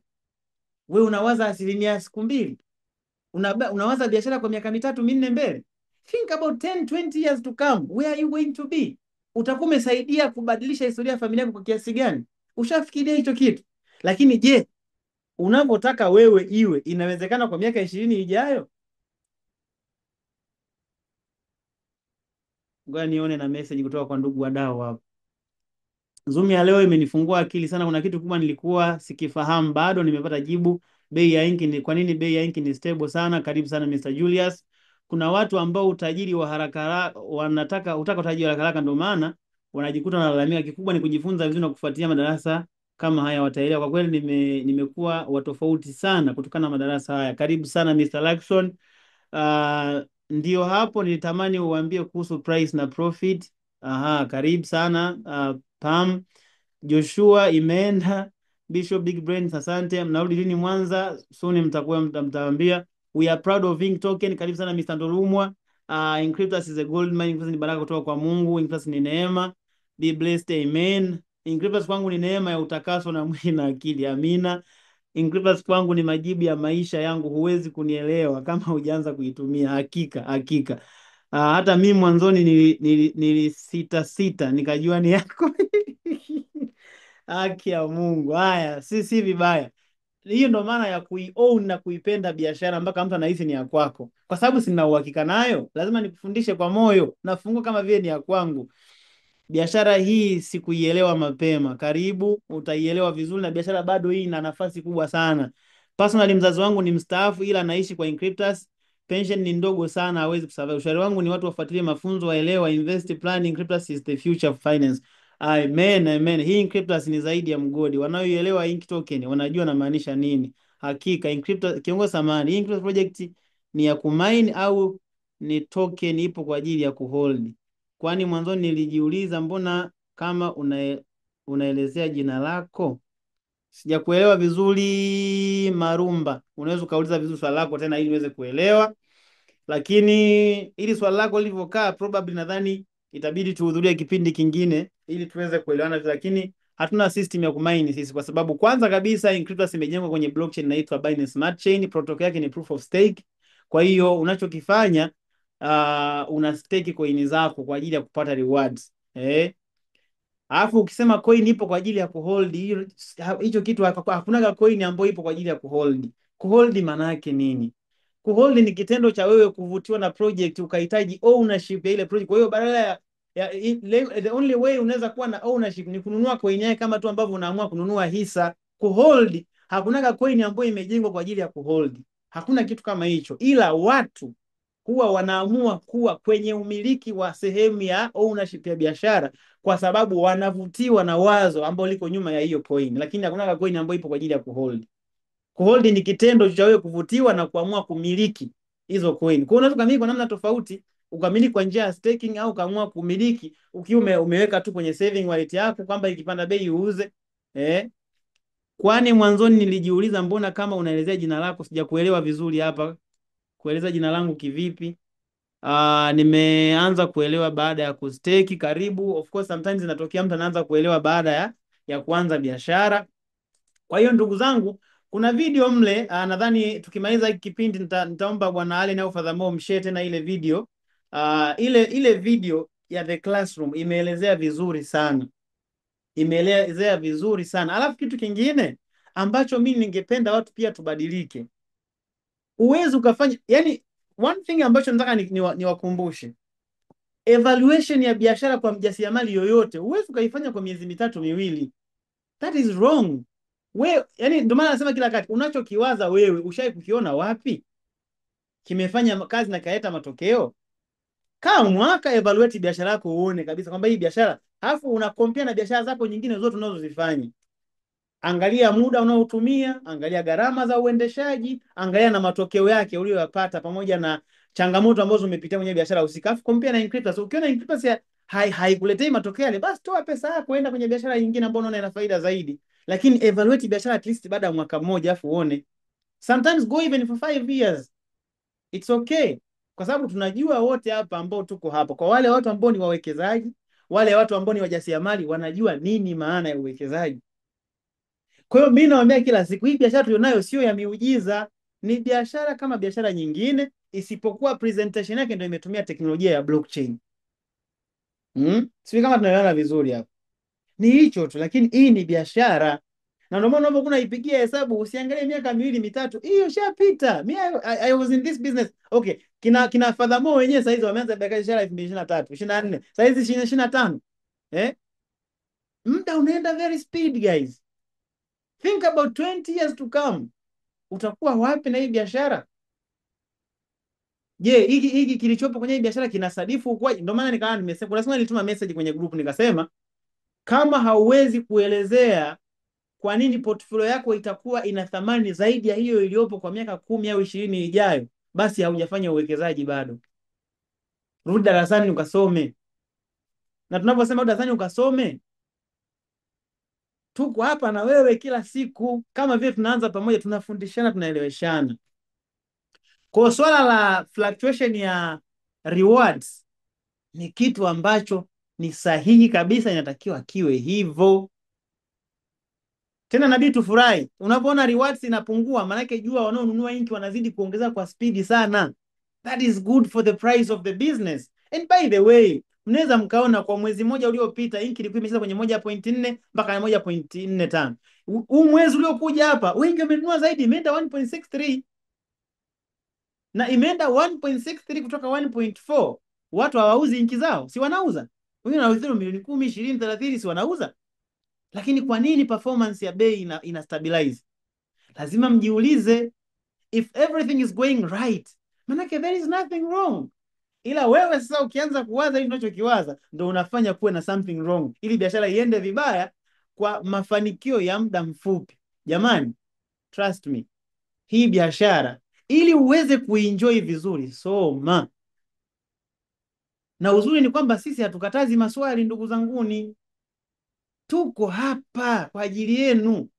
Wewe unawaza asilimia siku 2. Unawaza biashara kwa miaka 3 4 mbele. Think about 10 20 years to come, where are you going to be? Utakuwa umesaidia kubadilisha historia ya familia yako kwa kiasi gani? Ushafikiria hicho kitu? Lakini je, unavyotaka wewe iwe inawezekana kwa miaka 20 ijayo? Ngoja nione na message kutoka kwa ndugu wadau hapo. Zoom ya leo imenifungua akili sana. Kuna kitu kubwa nilikuwa sikifahamu bado, nimepata jibu. Bei ya inki ni kwa nini bei ya inki ni stable sana? Karibu sana Mr. Julius. Kuna watu ambao utajiri wa haraka utaka utajiri wa haraka haraka, ndio maana wanajikuta wanalalamika. Kikubwa ni kujifunza vizuri na kufuatia madarasa kama haya, wataelewa. Kwa kweli nimekuwa watofauti sana kutokana na madarasa haya. Karibu sana Mr. Lakson. Ndio hapo nilitamani uambie kuhusu price na profit. Aha, karibu sana. Pam Joshua imeenda. Bishop Big Brain, asante. Mnarudi lini Mwanza? Soon mtakuwa mtaambia. We are proud of Ink Token. Karibu sana Mr. Ndolumwa. Inkryptus is a gold mine. Inkryptus ni baraka kutoka kwa Mungu. Inkryptus ni neema. Be blessed, amen. Inkryptus kwangu ni neema ya utakaso na mwili na akili, amina. Inkryptus kwangu ni majibu ya maisha yangu, huwezi kunielewa kama hujaanza kuitumia. Hakika. Hata mimi mwanzoni nilisita nikajua ni yako. Haki ya Mungu. Haya, si vibaya. Hiyo ndo maana ya kuiown na kuipenda biashara mpaka mtu anahisi ni ya kwako. Kwa sababu sina uhakika nayo, lazima nikufundishe kwa moyo, nafungua kama vile ni ya kwangu. Biashara hii sikuielewa mapema. Karibu utaielewa vizuri, na biashara bado hii ina nafasi kubwa sana. Personally mzazi wangu ni mstaafu ila anaishi kwa Inkryptus. Pension ni ndogo sana, hawezi kusurvive. Ushauri wangu ni watu wafuatilie mafunzo, waelewa invest plan. Inkryptus is the future of finance. Amen. Hii Inkryptus ni zaidi ya mgodi. Wanaoielewa Ink Token wanajua na maanisha nini. Hakika Inkryptus kiongozi samani. Hii Inkryptus project ni ya kumine au ni token ipo kwa ajili ya kuhold? Kwani mwanzoni nilijiuliza mbona kama unaelezea jina lako sijakuelewa vizuri. Marumba, unaweza ukauliza vizuri swali lako tena ili uweze kuelewa, lakini ili swali lako lilivyokaa probably nadhani itabidi tuhudhurie kipindi kingine ili tuweze kuelewana, lakini hatuna system ya kumaini sisi, kwa sababu kwanza kabisa Inkryptus imejengwa kwenye blockchain inaitwa Binance Smart Chain. Protocol yake ni proof of stake. Kwa hiyo unachokifanya una stake coin zako kwa ajili ya kupata rewards. Alafu ukisema coin ipo kwa ajili ya kuhold, hicho kitu hakuna coin ambayo ipo kwa ajili ya kuhold. Kuhold maana yake nini? Kuhold ni kitendo cha wewe kuvutiwa na project ukahitaji ownership ya ile project. Kwa hiyo badala the only way unaweza kuwa na ownership ni kununua coin yake, kama tu ambavyo unaamua kununua hisa. Kuhold, hakuna coin ambayo imejengwa kwa ajili ya kuhold. Hakuna kitu kama hicho, ila watu huwa wanaamua kuwa kwenye umiliki wa sehemu ya ownership ya biashara kwa sababu wanavutiwa na wazo ambalo liko nyuma ya hiyo coin, lakini hakuna coin ambayo ipo kwa ajili ya kuhold. Kuhold ni kitendo cha wewe kuvutiwa na kuamua kumiliki hizo coin. Kwa hiyo unaweza kumiliki kwa namna tofauti, ukamiliki kwa njia ya staking au kaamua kumiliki ukiwa umeweka tu kwenye saving wallet yako kwamba ikipanda bei uuze. Kwani mwanzoni nilijiuliza mbona kama unaelezea jina lako sijakuelewa vizuri hapa. kueleza jina langu kivipi. Nimeanza kuelewa baada ya kusteki karibu. Of course sometimes inatokea mtu anaanza kuelewa baada ya kuanza biashara. Kwa hiyo ndugu zangu, kuna video mle, nadhani tukimaliza hiki kipindi nitaomba bwana Allen au Father Mo mshare tena ile video. Ile video ya The Classroom imeelezea vizuri sana. Imeelezea vizuri sana. Alafu kitu kingine ambacho mimi ningependa watu pia tubadilike. Uwezo ukafanya, yani one thing ambacho nataka niwakumbushe. Evaluation ya biashara kwa mjasiriamali yoyote, uwezo ukaifanya kwa miezi mitatu miwili. That is wrong. Yani ndio maana nasema kila wakati, unachokiwaza wewe ushai kukiona wapi? Kimefanya kazi na kaleta matokeo? Kaa mwaka evaluate biashara yako uone kabisa kwamba hii biashara, alafu una compare na biashara zako nyingine zote unazozifanya. Angalia muda unaotumia, angalia gharama za uendeshaji, angalia na matokeo yake uliyoyapata pamoja na changamoto ambazo umepitia kwenye biashara husika. Alafu compare na Inkryptus. Ukiona Inkryptus haikuletei matokeo yale, basi toa pesa yako enda kwenye biashara nyingine ambayo unaona ina faida zaidi. Lakini evaluate biashara at least baada ya mwaka mmoja afu uone. Sometimes go even for 5 years. It's okay. Kwa sababu tunajua wote hapa ambao tuko hapa, kwa wale watu ambao ni wawekezaji, wale watu ambao ni wajasiriamali, wanajua nini maana ya uwekezaji. Kwa hiyo mimi nawaambia kila siku, hii biashara tulionayo sio ya miujiza, ni biashara kama biashara nyingine, isipokuwa presentation yake ndio imetumia teknolojia ya blockchain. Sio kama tunaelewana vizuri hapa. Ni hicho tu, lakini hii ni biashara. Na ndio maana unapokuwa unaipigia hesabu, usiangalie miaka miwili mitatu, hiyo shapita. I was in this business. Okay, kina Father Mo wenyewe sasa hizi wameanza biashara 2023, 24, sasa hizi 2025. Muda unaenda very speed guys. Think about 20 years to come. Utakuwa wapi na hii biashara? Je, hiki kilichopo kwenye hii biashara kinasadifu kwa? Ndio maana nikaanza nimesema, kuna siku nilituma message kwenye group nikasema, kama hauwezi kuelezea kwa nini portfolio yako itakuwa ina thamani zaidi ya hiyo iliyopo kwa miaka 10 au 20 ijayo, basi haujafanya uwekezaji bado. Rudi darasani ukasome. Na tunaposema darasani ukasome, tuko hapa na wewe kila siku, kama vile tunaanza pamoja, tunafundishana, tunaeleweshana. Kwa swala la fluctuation ya rewards ni kitu ambacho ni sahihi kabisa, inatakiwa kiwe hivyo. Tena nabii tufurahi. Unapoona rewards inapungua, maana yake jua wanaonunua inki wanazidi kuongeza kwa speed sana. That is good for the price of the business. And by the way, mnaweza mkaona kwa mwezi mmoja uliopita inki ilikuwa imecheza kwenye 1.4 mpaka 1.45. Huu mwezi uliokuja hapa wengi wamenunua zaidi, imeenda 1.63. Na imeenda 1.63 kutoka 1.4. Watu hawauzi inki zao, si wanauza? Wengine wanauza milioni 10, 20, 30, si wanauza? Lakini kwa nini performance ya bei ina stabilize? Lazima mjiulize, if everything is going right, manake there is nothing wrong. Ila wewe sasa ukianza kuwaza hivi unachokiwaza, ndio unafanya kuwe na something wrong, ili biashara iende vibaya kwa mafanikio ya muda mfupi. Jamani, trust me, hii biashara ili uweze kuenjoy vizuri, soma. Na uzuri ni kwamba sisi hatukatazi maswali, ndugu zanguni. Tuko hapa kwa ajili yenu.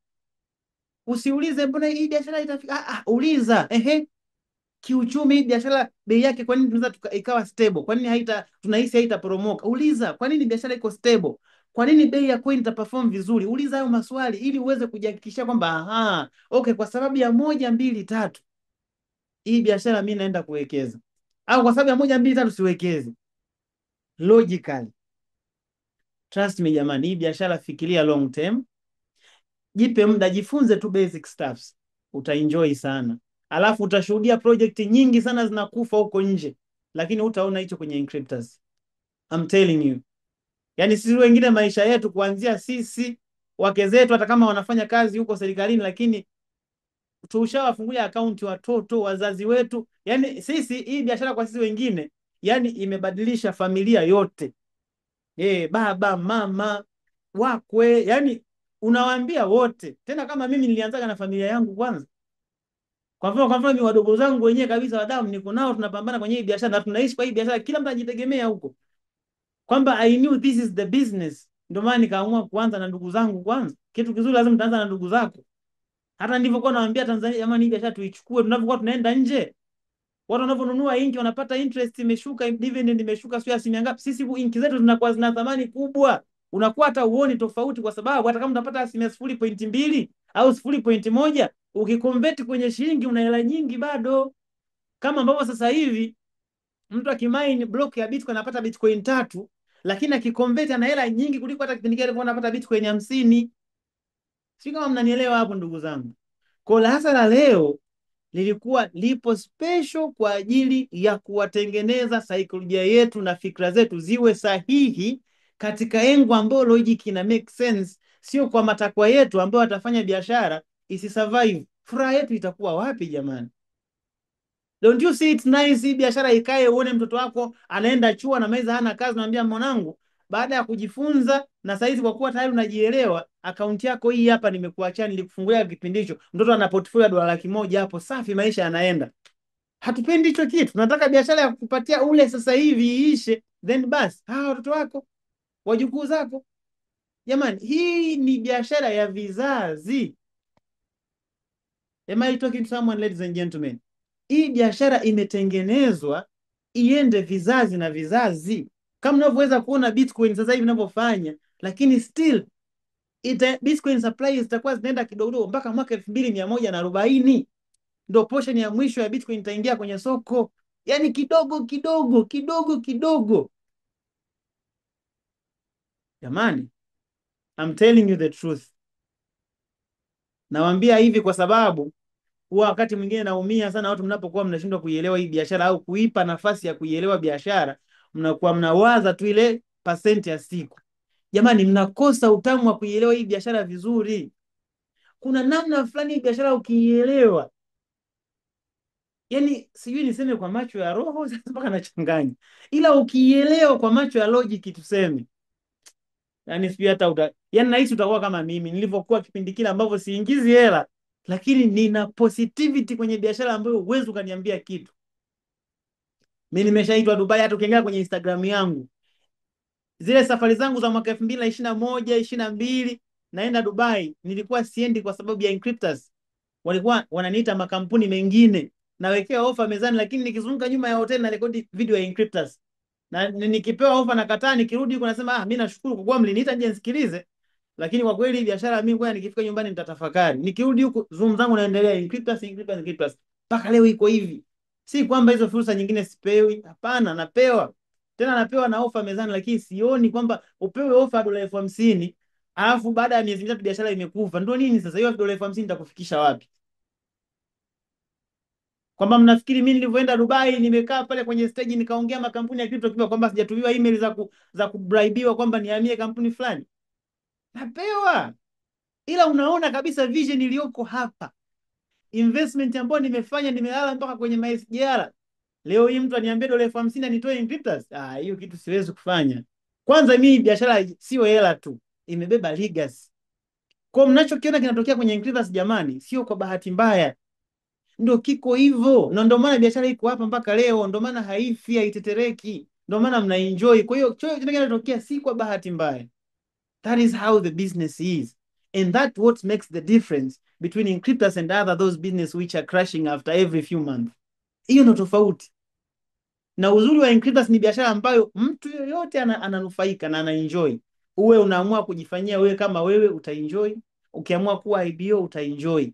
Usiulize mbona hii biashara itafika. Uliza, kiuchumi hii biashara bei yake kwa nini tunaweza ikawa stable? Kwa nini tunahisi haitaporomoka? Uliza, kwa nini biashara iko stable? Kwa nini bei ya coin itaperform vizuri? Uliza hayo maswali ili uweze kujihakikishia kwamba okay, kwa sababu ya 1, 2, 3 hii biashara mimi naenda kuwekeza. Au kwa sababu ya 1, 2, 3 siwekeze. Logically. Trust me jamani, hii biashara fikiria long term. Jipe muda, jifunze tu basic stuffs. Utaenjoy sana. Alafu utashuhudia project nyingi sana zinakufa huko nje, lakini utaona hicho kwenye Inkryptus. I'm telling you. Yaani sisi wengine maisha yetu kuanzia sisi wake zetu hata kama wanafanya kazi huko serikalini, lakini tushawafungulia account watoto, wazazi wetu. Yaani sisi hii biashara kwa sisi wengine, yaani imebadilisha familia yote. Baba, mama, wakwe, yaani unawaambia wote. Tena kama mimi nilianzaga na familia yangu kwanza. Kwa mfano mimi wadogo zangu wenyewe kabisa wa damu niko nao, tunapambana kwenye hii biashara na tunaishi kwa hii biashara, kila mtu anajitegemea huko. Kwamba I knew this is the business. Ndio maana nikaamua kuanza na ndugu zangu kwanza. Kitu kizuri lazima utaanza na ndugu zako. Hata ndivyo kwa naambia Tanzania, jamani hii biashara tuichukue tunapokuwa tunaenda nje. Watu wanavyonunua inki wanapata interest imeshuka, dividend imeshuka, sio asilimia ngapi. Sisi inki zetu zinakuwa zina thamani kubwa, unakuwa hata uoni tofauti, kwa sababu hata kama unapata asilimia 0.2 au 0.1 ukikonvert kwenye shilingi una hela nyingi bado. Kama ambavyo sasa hivi mtu akimine block ya Bitcoin anapata Bitcoin 3, lakini akikonvert ana hela nyingi kuliko hata kipindi kile alikuwa anapata Bitcoin 50. Sio kama mnanielewa hapo ndugu zangu. Kwa la hasa la leo lilikuwa lipo special kwa ajili ya kuwatengeneza saikolojia yetu na fikra zetu ziwe sahihi katika engo ambayo logic ina make sense, sio kwa matakwa yetu ambayo atafanya biashara isi-survive. Furaha yetu itakuwa wapi jamani? Don't you see it's nice hii biashara ikae, uone mtoto wako anaenda chuo na meza hana kazi, naambia mwanangu, baada ya kujifunza na saizi kwa kuwa tayari unajielewa, akaunti yako hii hapa nimekuachia, nilikufungulia kipindi hicho, mtoto ana portfolio dola 100 hapo, safi, maisha yanaenda. Hatupendi hicho kitu, tunataka biashara ya kukupatia ule sasa hivi iishe, then basi hawa watoto wako, wajukuu zako. Jamani, hii ni biashara ya vizazi. Am I talking to someone, ladies and gentlemen? Hii biashara imetengenezwa iende vizazi na vizazi, kama unavyoweza kuona Bitcoin sasa hivi inavyofanya, lakini still Bitcoin supply zitakuwa zinaenda kidogo mpaka mwaka 2140 ndio portion ya mwisho ya Bitcoin itaingia kwenye soko, yani kidogo kidogo kidogo kidogo. Jamani, I'm telling you the truth. Nawaambia hivi kwa sababu huwa wakati mwingine naumia sana watu mnapokuwa mnashindwa kuielewa hii biashara au kuipa nafasi ya kuielewa biashara, mnakuwa mnawaza tu ile percent ya siku. Jamani, mnakosa utamu wa kuielewa hii biashara vizuri. Kuna namna fulani hii biashara ukiielewa, yani sijui niseme kwa macho ya roho sasa mpaka nachanganya, ila ukiielewa kwa macho ya logic tuseme, yani sijui hata yani nahisi utakuwa kama mimi nilivyokuwa kipindi kile ambavyo siingizi hela, lakini nina positivity kwenye biashara ambayo huwezi ukaniambia kitu. Mimi nimeshaitwa Dubai, hata ukiingia kwenye Instagram yangu, zile safari zangu za mwaka 2021, 22 naenda Dubai, nilikuwa siendi kwa sababu ya Encryptors. Walikuwa wananiita makampuni mengine, nawekea ofa mezani, lakini nikizunguka nyuma ya hoteli na rekodi video ya Encryptors. Na nikipewa ofa na kataa, nikirudi huko nasema mimi nashukuru kwa kuwa mliniita nje nisikilize. Lakini kwa kweli biashara mimi ngoja nikifika nyumbani nitatafakari. Nikirudi huko zoom zangu naendelea Encryptors. Mpaka leo iko hivi. Si kwamba hizo fursa nyingine sipewi, hapana, napewa. Tena napewa na ofa mezani, lakini sioni kwamba upewe ofa dola 50,000 alafu baada ya miezi mitatu biashara imekufa. Ndio nini sasa hiyo dola 50,000 itakufikisha wapi? Kwamba mnafikiri mimi nilivyoenda Dubai nimekaa pale kwenye stage nikaongea makampuni ya crypto kiba kwamba sijatumiwa email za kubraibiwa kwamba nihamie kampuni fulani? Napewa. Ila unaona kabisa vision iliyoko hapa, investment ambayo nimefanya, nimelala mpaka kwenye MySGR. Leo hii mtu aniambia dola 50,000 nitoe Encryptors, hiyo kitu siwezi kufanya. Kwanza mimi biashara sio hela tu, imebeba legacy. Kwa mnachokiona kinatokea kwenye Encryptors jamani, sio kwa bahati mbaya, ndio kiko hivyo, na ndio maana biashara iko hapa mpaka leo, ndio maana haifi, haitetereki, ndio maana mnaenjoy. Kwa hiyo chochote kinachotokea si kwa bahati mbaya. That is how the business is, and that what makes the difference between Encryptors and those business which are crashing after every few months. Hiyo ndio tofauti. Na uzuri wa Encryptors ni biashara ambayo mtu yoyote ananufaika na anaenjoy. Uwe unaamua kujifanyia wewe kama wewe utaenjoy, ukiamua kuwa IBO utaenjoy.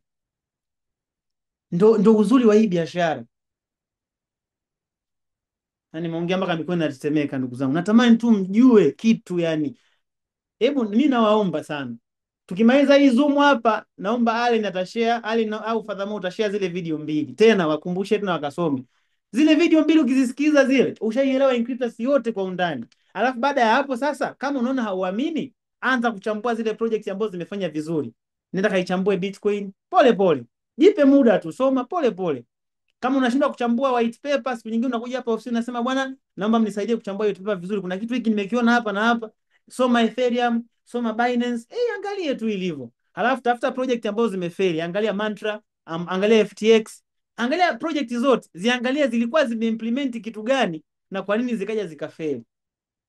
Ndo uzuri wa hii biashara. Na nimeongea mpaka mikono inatetemeka ndugu zangu. Natamani tu mjue kitu yani. Hebu mimi nawaomba sana, tukimaliza hii Zoom hapa, naomba Allen atashare, au Fadhamo utashare zile video mbili. Tena wakumbushe tena wakasome. Zile video mbili ukizisikiza zile, ushaielewa Encryptors yote kwa undani. Alafu baada ya hapo sasa, kama unaona hauamini, anza kuchambua zile projects ambazo zimefanya vizuri. Nenda kaichambue Bitcoin pole pole. Jipe muda tu, soma pole pole. Kama unashindwa kuchambua white paper, siku nyingine unakuja hapa ofisini unasema bwana, naomba mnisaidie kuchambua white paper vizuri. Kuna kitu hiki nimekiona hapa na hapa. Soma Ethereum, soma Binance, angalie tu ilivyo. Halafu tafuta project ambazo zimefeli, angalia Mantra, angalia FTX, angalia project zote, ziangalia zilikuwa zimeimplement kitu gani na kwa nini zikaja zikafeli.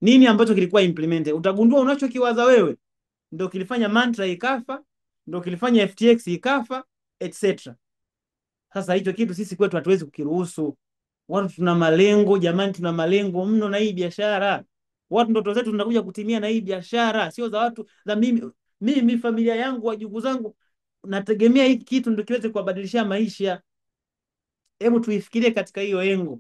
Nini ambacho kilikuwa implemented? Utagundua unachokiwaza wewe ndio kilifanya Mantra ikafa, ndio kilifanya FTX ikafa, etc. Sasa hicho kitu sisi kwetu hatuwezi kukiruhusu. Watu tuna malengo jamani, tuna malengo mno na hii biashara. Watu ndoto zetu tunakuja kutimia na hii biashara, sio za watu za mimi familia yangu, wajukuu zangu, nategemea hiki kitu ndio kiweze kuwabadilishia maisha. Hebu tuifikirie katika hiyo engo.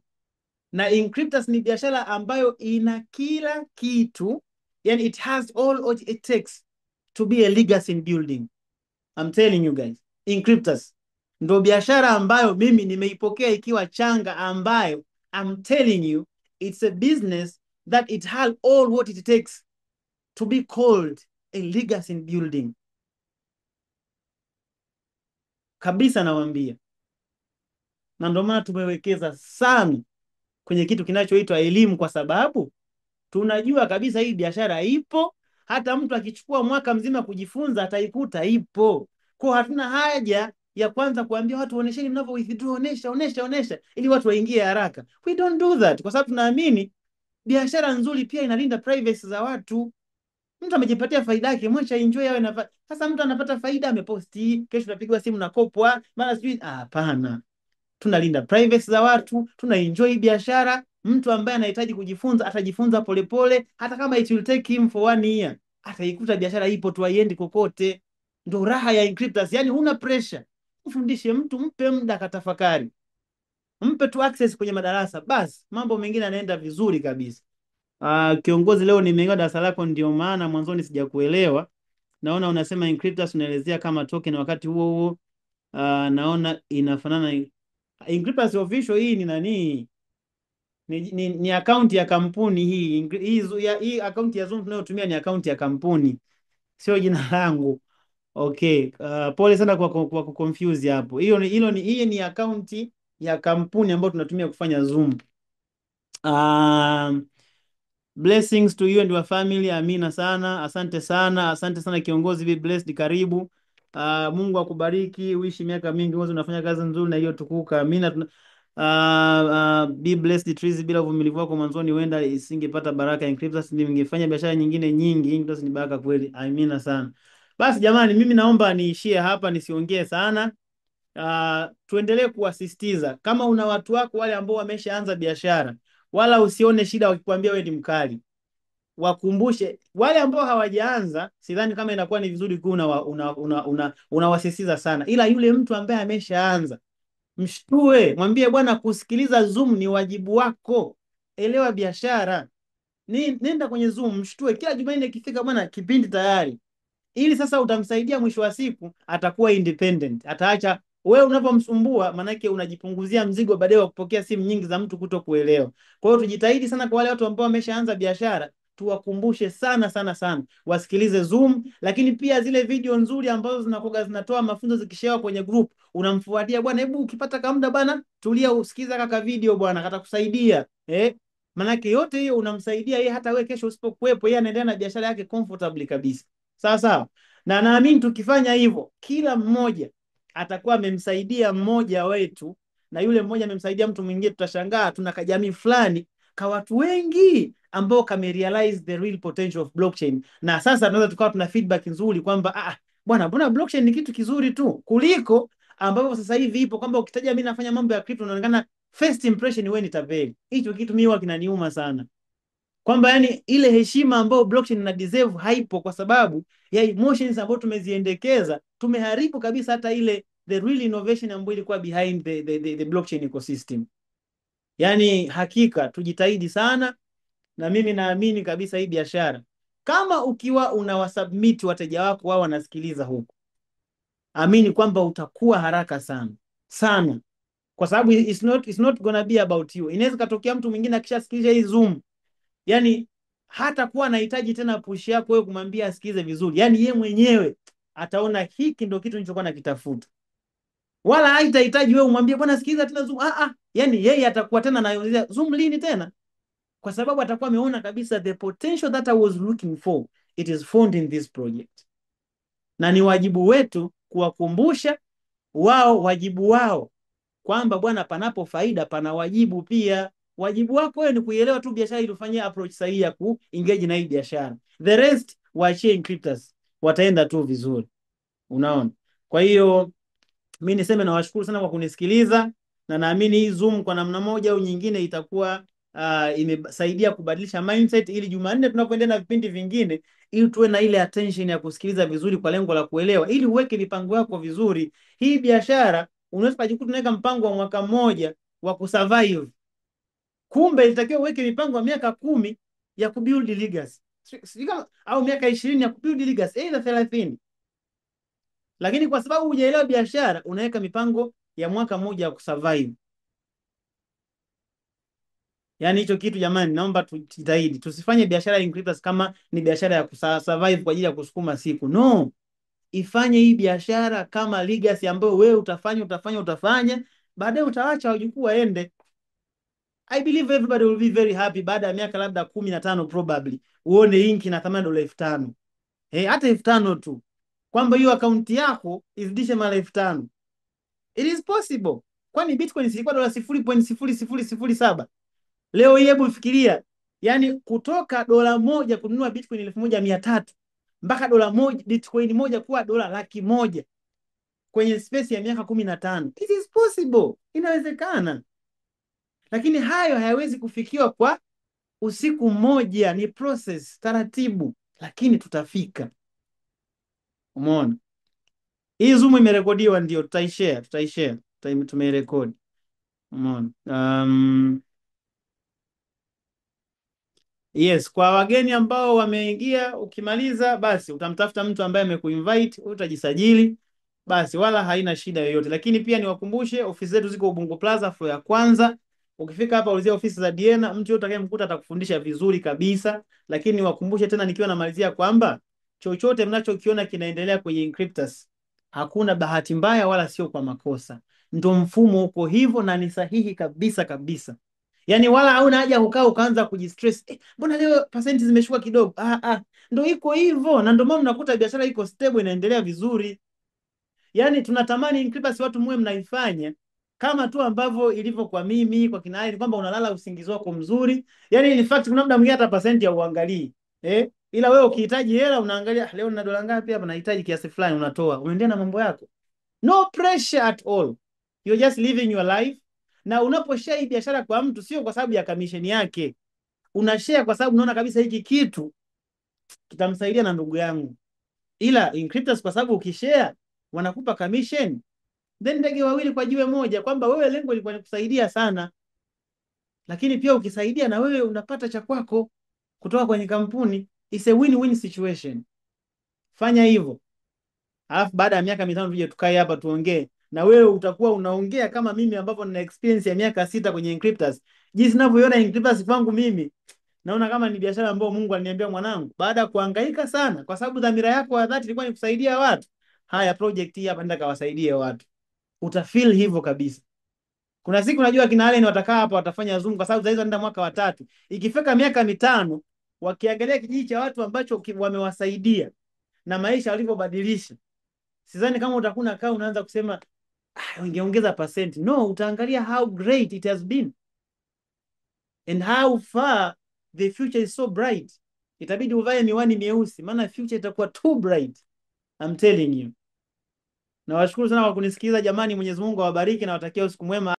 Na Inkryptus ni biashara ambayo ina kila kitu, yani it has all what it takes to be a legacy in building. I'm telling you guys, Inkryptus ndo biashara ambayo mimi nimeipokea ikiwa changa, ambayo I'm telling you it's a business that it has all what it takes to be called a legacy in building. Kabisa nawaambia. Na ndio maana tumewekeza sana kwenye kitu kinachoitwa elimu, kwa sababu tunajua kabisa hii biashara ipo. Hata mtu akichukua mwaka mzima kujifunza ataikuta ipo. Kwa hatuna haja ya kwanza kuambia watu onesheni mnavyo withdraw, onesha ili watu waingie haraka. We don't do that, kwa sababu tunaamini biashara nzuri pia inalinda privacy za watu. Mtu amejipatia faida yake, mwacha enjoy awe na sasa. Mtu anapata faida, ameposti, kesho tunapigwa simu na kopwa mara sijui. Hapana, tunalinda privacy za watu, tuna enjoy biashara. Mtu ambaye anahitaji kujifunza atajifunza polepole, hata kama it will take him for 1 year, ataikuta biashara ipo tu, haiendi kokote. Ndio raha ya Inkryptus, yani huna pressure. Mfundishe mtu, mpe muda akatafakari, mpe tu access kwenye madarasa, basi mambo mengine yanaenda vizuri kabisa. Kiongozi, leo nimeingia darasa lako, ndio maana mwanzoni sijakuelewa. Naona unasema Inkryptus unaelezea kama token, wakati huo huo naona inafanana. Inkryptus official hii ni nani? Ni account ya kampuni hii. Hii account ya Zoom tunayotumia ni account ya kampuni, sio jina langu. Okay, pole sana kwa kuconfuse hapo. Hii ni account ya kampuni ambayo tunatumia kufanya Zoom. Blessings to you and your family. Amina sana. Asante sana kiongozi, be blessed. Karibu. Mungu akubariki, uishi miaka mingi, wewe unafanya kazi nzuri na hiyo tukuka. Amina. Be blessed Trizi, bila uvumilivu wako mwanzoni huenda isingepata baraka. Inkryptus ningefanya biashara nyingine nyingi. Inkryptus ni baraka kweli. Amina sana. Basi jamani, mimi naomba niishie hapa, nisiongee sana. Tuendelee kuwasisitiza, kama una watu wako wale ambao wameshaanza biashara, wala usione shida wakikwambia wewe ni mkali. Wakumbushe wale ambao hawajaanza, sidhani kama inakuwa ni vizuri unawasisitiza sana, ila yule mtu ambaye ameshaanza mshtue, mwambie bwana, kusikiliza Zoom ni wajibu wako. Elewa biashara. Nenda kwenye Zoom, mshtue kila Jumanne ikifika, bwana kipindi tayari, ili sasa utamsaidia mwisho wa siku atakuwa independent. Ataacha wewe unapomsumbua, manake unajipunguzia mzigo baadaye wa kupokea simu nyingi za mtu kutokuelewa. Kwa hiyo tujitahidi sana kwa wale watu ambao wameshaanza biashara, tuwakumbushe sana wasikilize Zoom, lakini pia zile video nzuri ambazo zinatoa mafunzo zikishawa kwenye group, unamfuatia bwana, hebu ukipata kamda bwana, tulia usikiza kaka video bwana, katakusaidia. Manake yote hiyo unamsaidia yeye, hata wewe kesho usipokuwepo, yeye anaendelea na biashara yake comfortably kabisa. Sawa. Na naamini tukifanya hivyo, kila mmoja atakuwa amemsaidia mmoja wetu, na yule mmoja amemsaidia mtu mwingine. Tutashangaa tuna kajamii fulani ka watu wengi ambao kamerealize the real potential of blockchain. Na sasa tunaweza tukawa tuna feedback nzuri kwamba bwana, mbona blockchain ni kitu kizuri tu, kuliko ambapo sasa hivi ipo kwamba ukitaja mimi nafanya mambo ya crypto unaonekana first impression wewe ni tapeli. Hicho kitu mimi huwa kinaniuma sana, kwamba yani ile heshima ambayo blockchain ina deserve haipo, kwa sababu ya emotions ambayo tumeziendekeza. Tumeharibu kabisa hata ile the real innovation ambayo ilikuwa behind the blockchain ecosystem. Yani hakika tujitahidi sana, na mimi naamini kabisa hii biashara, kama ukiwa unawasubmit wateja wako wao wanasikiliza huko, amini kwamba utakuwa haraka sana, kwa sababu it's not gonna be about you. Inaweza katokea mtu mwingine akishasikiliza hii Zoom, yani hata kuwa anahitaji tena push yako wewe kumwambia asikize vizuri, yani yeye mwenyewe ataona hiki ndio kitu nilichokuwa nakitafuta, wala haitahitaji wewe umwambie bwana sikiliza tena Zoom. Yani yeye atakuwa tena anaelezea Zoom lini tena, kwa sababu atakuwa ameona kabisa the potential that I was looking for, it is found in this project. Na ni wajibu wetu kuwakumbusha wao wajibu wao, kwamba bwana, panapo faida pana wajibu pia. Wajibu wako wewe ni kuielewa tu biashara ili ufanyie approach sahihi ya kuengage na hii biashara. The rest waachie Inkryptus, wataenda tu vizuri. Unaona? Kwa hiyo mimi niseme nawashukuru sana kwa kunisikiliza. na naamini hii Zoom kwa namna moja au nyingine itakuwa imesaidia kubadilisha mindset, ili Jumanne tunapoendelea na vipindi vingine, ili tuwe na ile attention ya kusikiliza vizuri kwa lengo la kuelewa, ili uweke mipango yako vizuri. Hii biashara unaweza kujikuta unaweka mpango wa mwaka mmoja wa kusurvive, kumbe ilitakiwa uweke mipango ya miaka 10 ya kubuild legacy, au miaka 20 ya kubuild legacy, aidha 30. Lakini kwa sababu hujaelewa biashara, unaweka mipango ya mwaka mmoja ya kusurvive. Yaani hicho kitu jamani, naomba tujitahidi. Tusifanye biashara ya Inkryptus kama ni biashara ya kusurvive kwa ajili ya kusukuma siku. No. Ifanye hii biashara kama legacy ambayo wewe utafanya, baadaye utaacha wajukuu waende. I believe everybody will be very happy baada ya miaka labda 15 probably. Uone Ink na thamani $5,000. Hata 5,000 tu. Kwamba hiyo akaunti yako izidishe mara 5,000. It is possible. Kwani Bitcoin zilikuwa $0.0007. Leo hii hebu fikiria, yani kutoka $1 kununua Bitcoin 1,300 mpaka Bitcoin moja kuwa $100,000 kwenye space ya miaka 15. It is possible. Inawezekana. Lakini hayo hayawezi kufikiwa kwa usiku mmoja, ni process taratibu, lakini tutafika. Umeona? Hii Zoom imerekodiwa, ndio tutaishare. Tumeirekodi. Umeona? Yes, kwa wageni ambao wameingia, ukimaliza basi utamtafuta mtu ambaye amekuinvite, utajisajili basi, wala haina shida yoyote. Lakini pia niwakumbushe, ofisi zetu ziko Ubungo Plaza floor ya kwanza. Ukifika hapa ulizia ofisi za Diena, mtu yote atakayemkuta atakufundisha vizuri kabisa. Lakini niwakumbushe tena nikiwa namalizia kwamba chochote mnachokiona kinaendelea kwenye Inkryptus, hakuna bahati mbaya wala sio kwa makosa. Ndio mfumo uko hivyo na ni sahihi kabisa kabisa. Yaani wala hauna haja kukaa ukaanza kujistress. Mbona leo percent zimeshuka kidogo? Ndio iko hivyo, na ndio maana unakuta biashara iko stable, inaendelea vizuri. Yaani tunatamani Inkryptus watu muwe mnaifanya kama tu ambavyo ilivyo kwa mimi, kwa kina Ali, kwamba unalala usingizi wako mzuri. Yaani in fact kuna muda mwingine hata percent ya uangalii. Ila wewe ukihitaji hela unaangalia leo nina dola ngapi hapa, nahitaji kiasi fulani, unatoa. Unaendelea na mambo yako. No pressure at all. You're just living your life. Na unaposhare hii biashara kwa mtu, sio kwa sababu ya commission yake. Unashare kwa sababu unaona kabisa hiki kitu kitamsaidia na ndugu yangu. Ila Inkryptus kwa sababu ukishare wanakupa commission, then ndege wawili kwa jiwe moja, kwamba wewe lengo lilikuwa ni kusaidia sana, lakini pia ukisaidia na wewe unapata cha kwako kutoka kwenye kampuni. It's a win-win situation. Fanya hivyo. Alafu baada ya miaka 5 tuje tukae hapa tuongee. Na wewe utakuwa unaongea kama mimi ambavyo nina experience ya miaka 6 kwenye Inkryptus. Jinsi ninavyoiona Inkryptus kwangu mimi, naona kama ni biashara ambayo Mungu aliniambia, mwanangu, baada ya kuhangaika sana, kwa sababu dhamira yako ya dhati ilikuwa ni kusaidia watu. Haya, project hii hapa, nenda kawasaidie watu. Utafeel hivyo kabisa. Kuna siku najua kina Allen watakaa hapa watafanya Zoom, kwa sababu sasa nenda mwaka wa 3. Ikifika miaka 5 wakiangalia kijiji cha watu ambacho wamewasaidia na maisha walivyobadilisha, sidhani kama utakuna kaa unaanza kusema ungeongeza percent. No, utaangalia how great it has been and how far the future is so bright. Itabidi uvae miwani mieusi, maana future itakuwa too bright. I'm telling you. Nawashukuru sana kwa kunisikiliza jamani. Mwenyezi Mungu awabariki na watakia usiku mwema.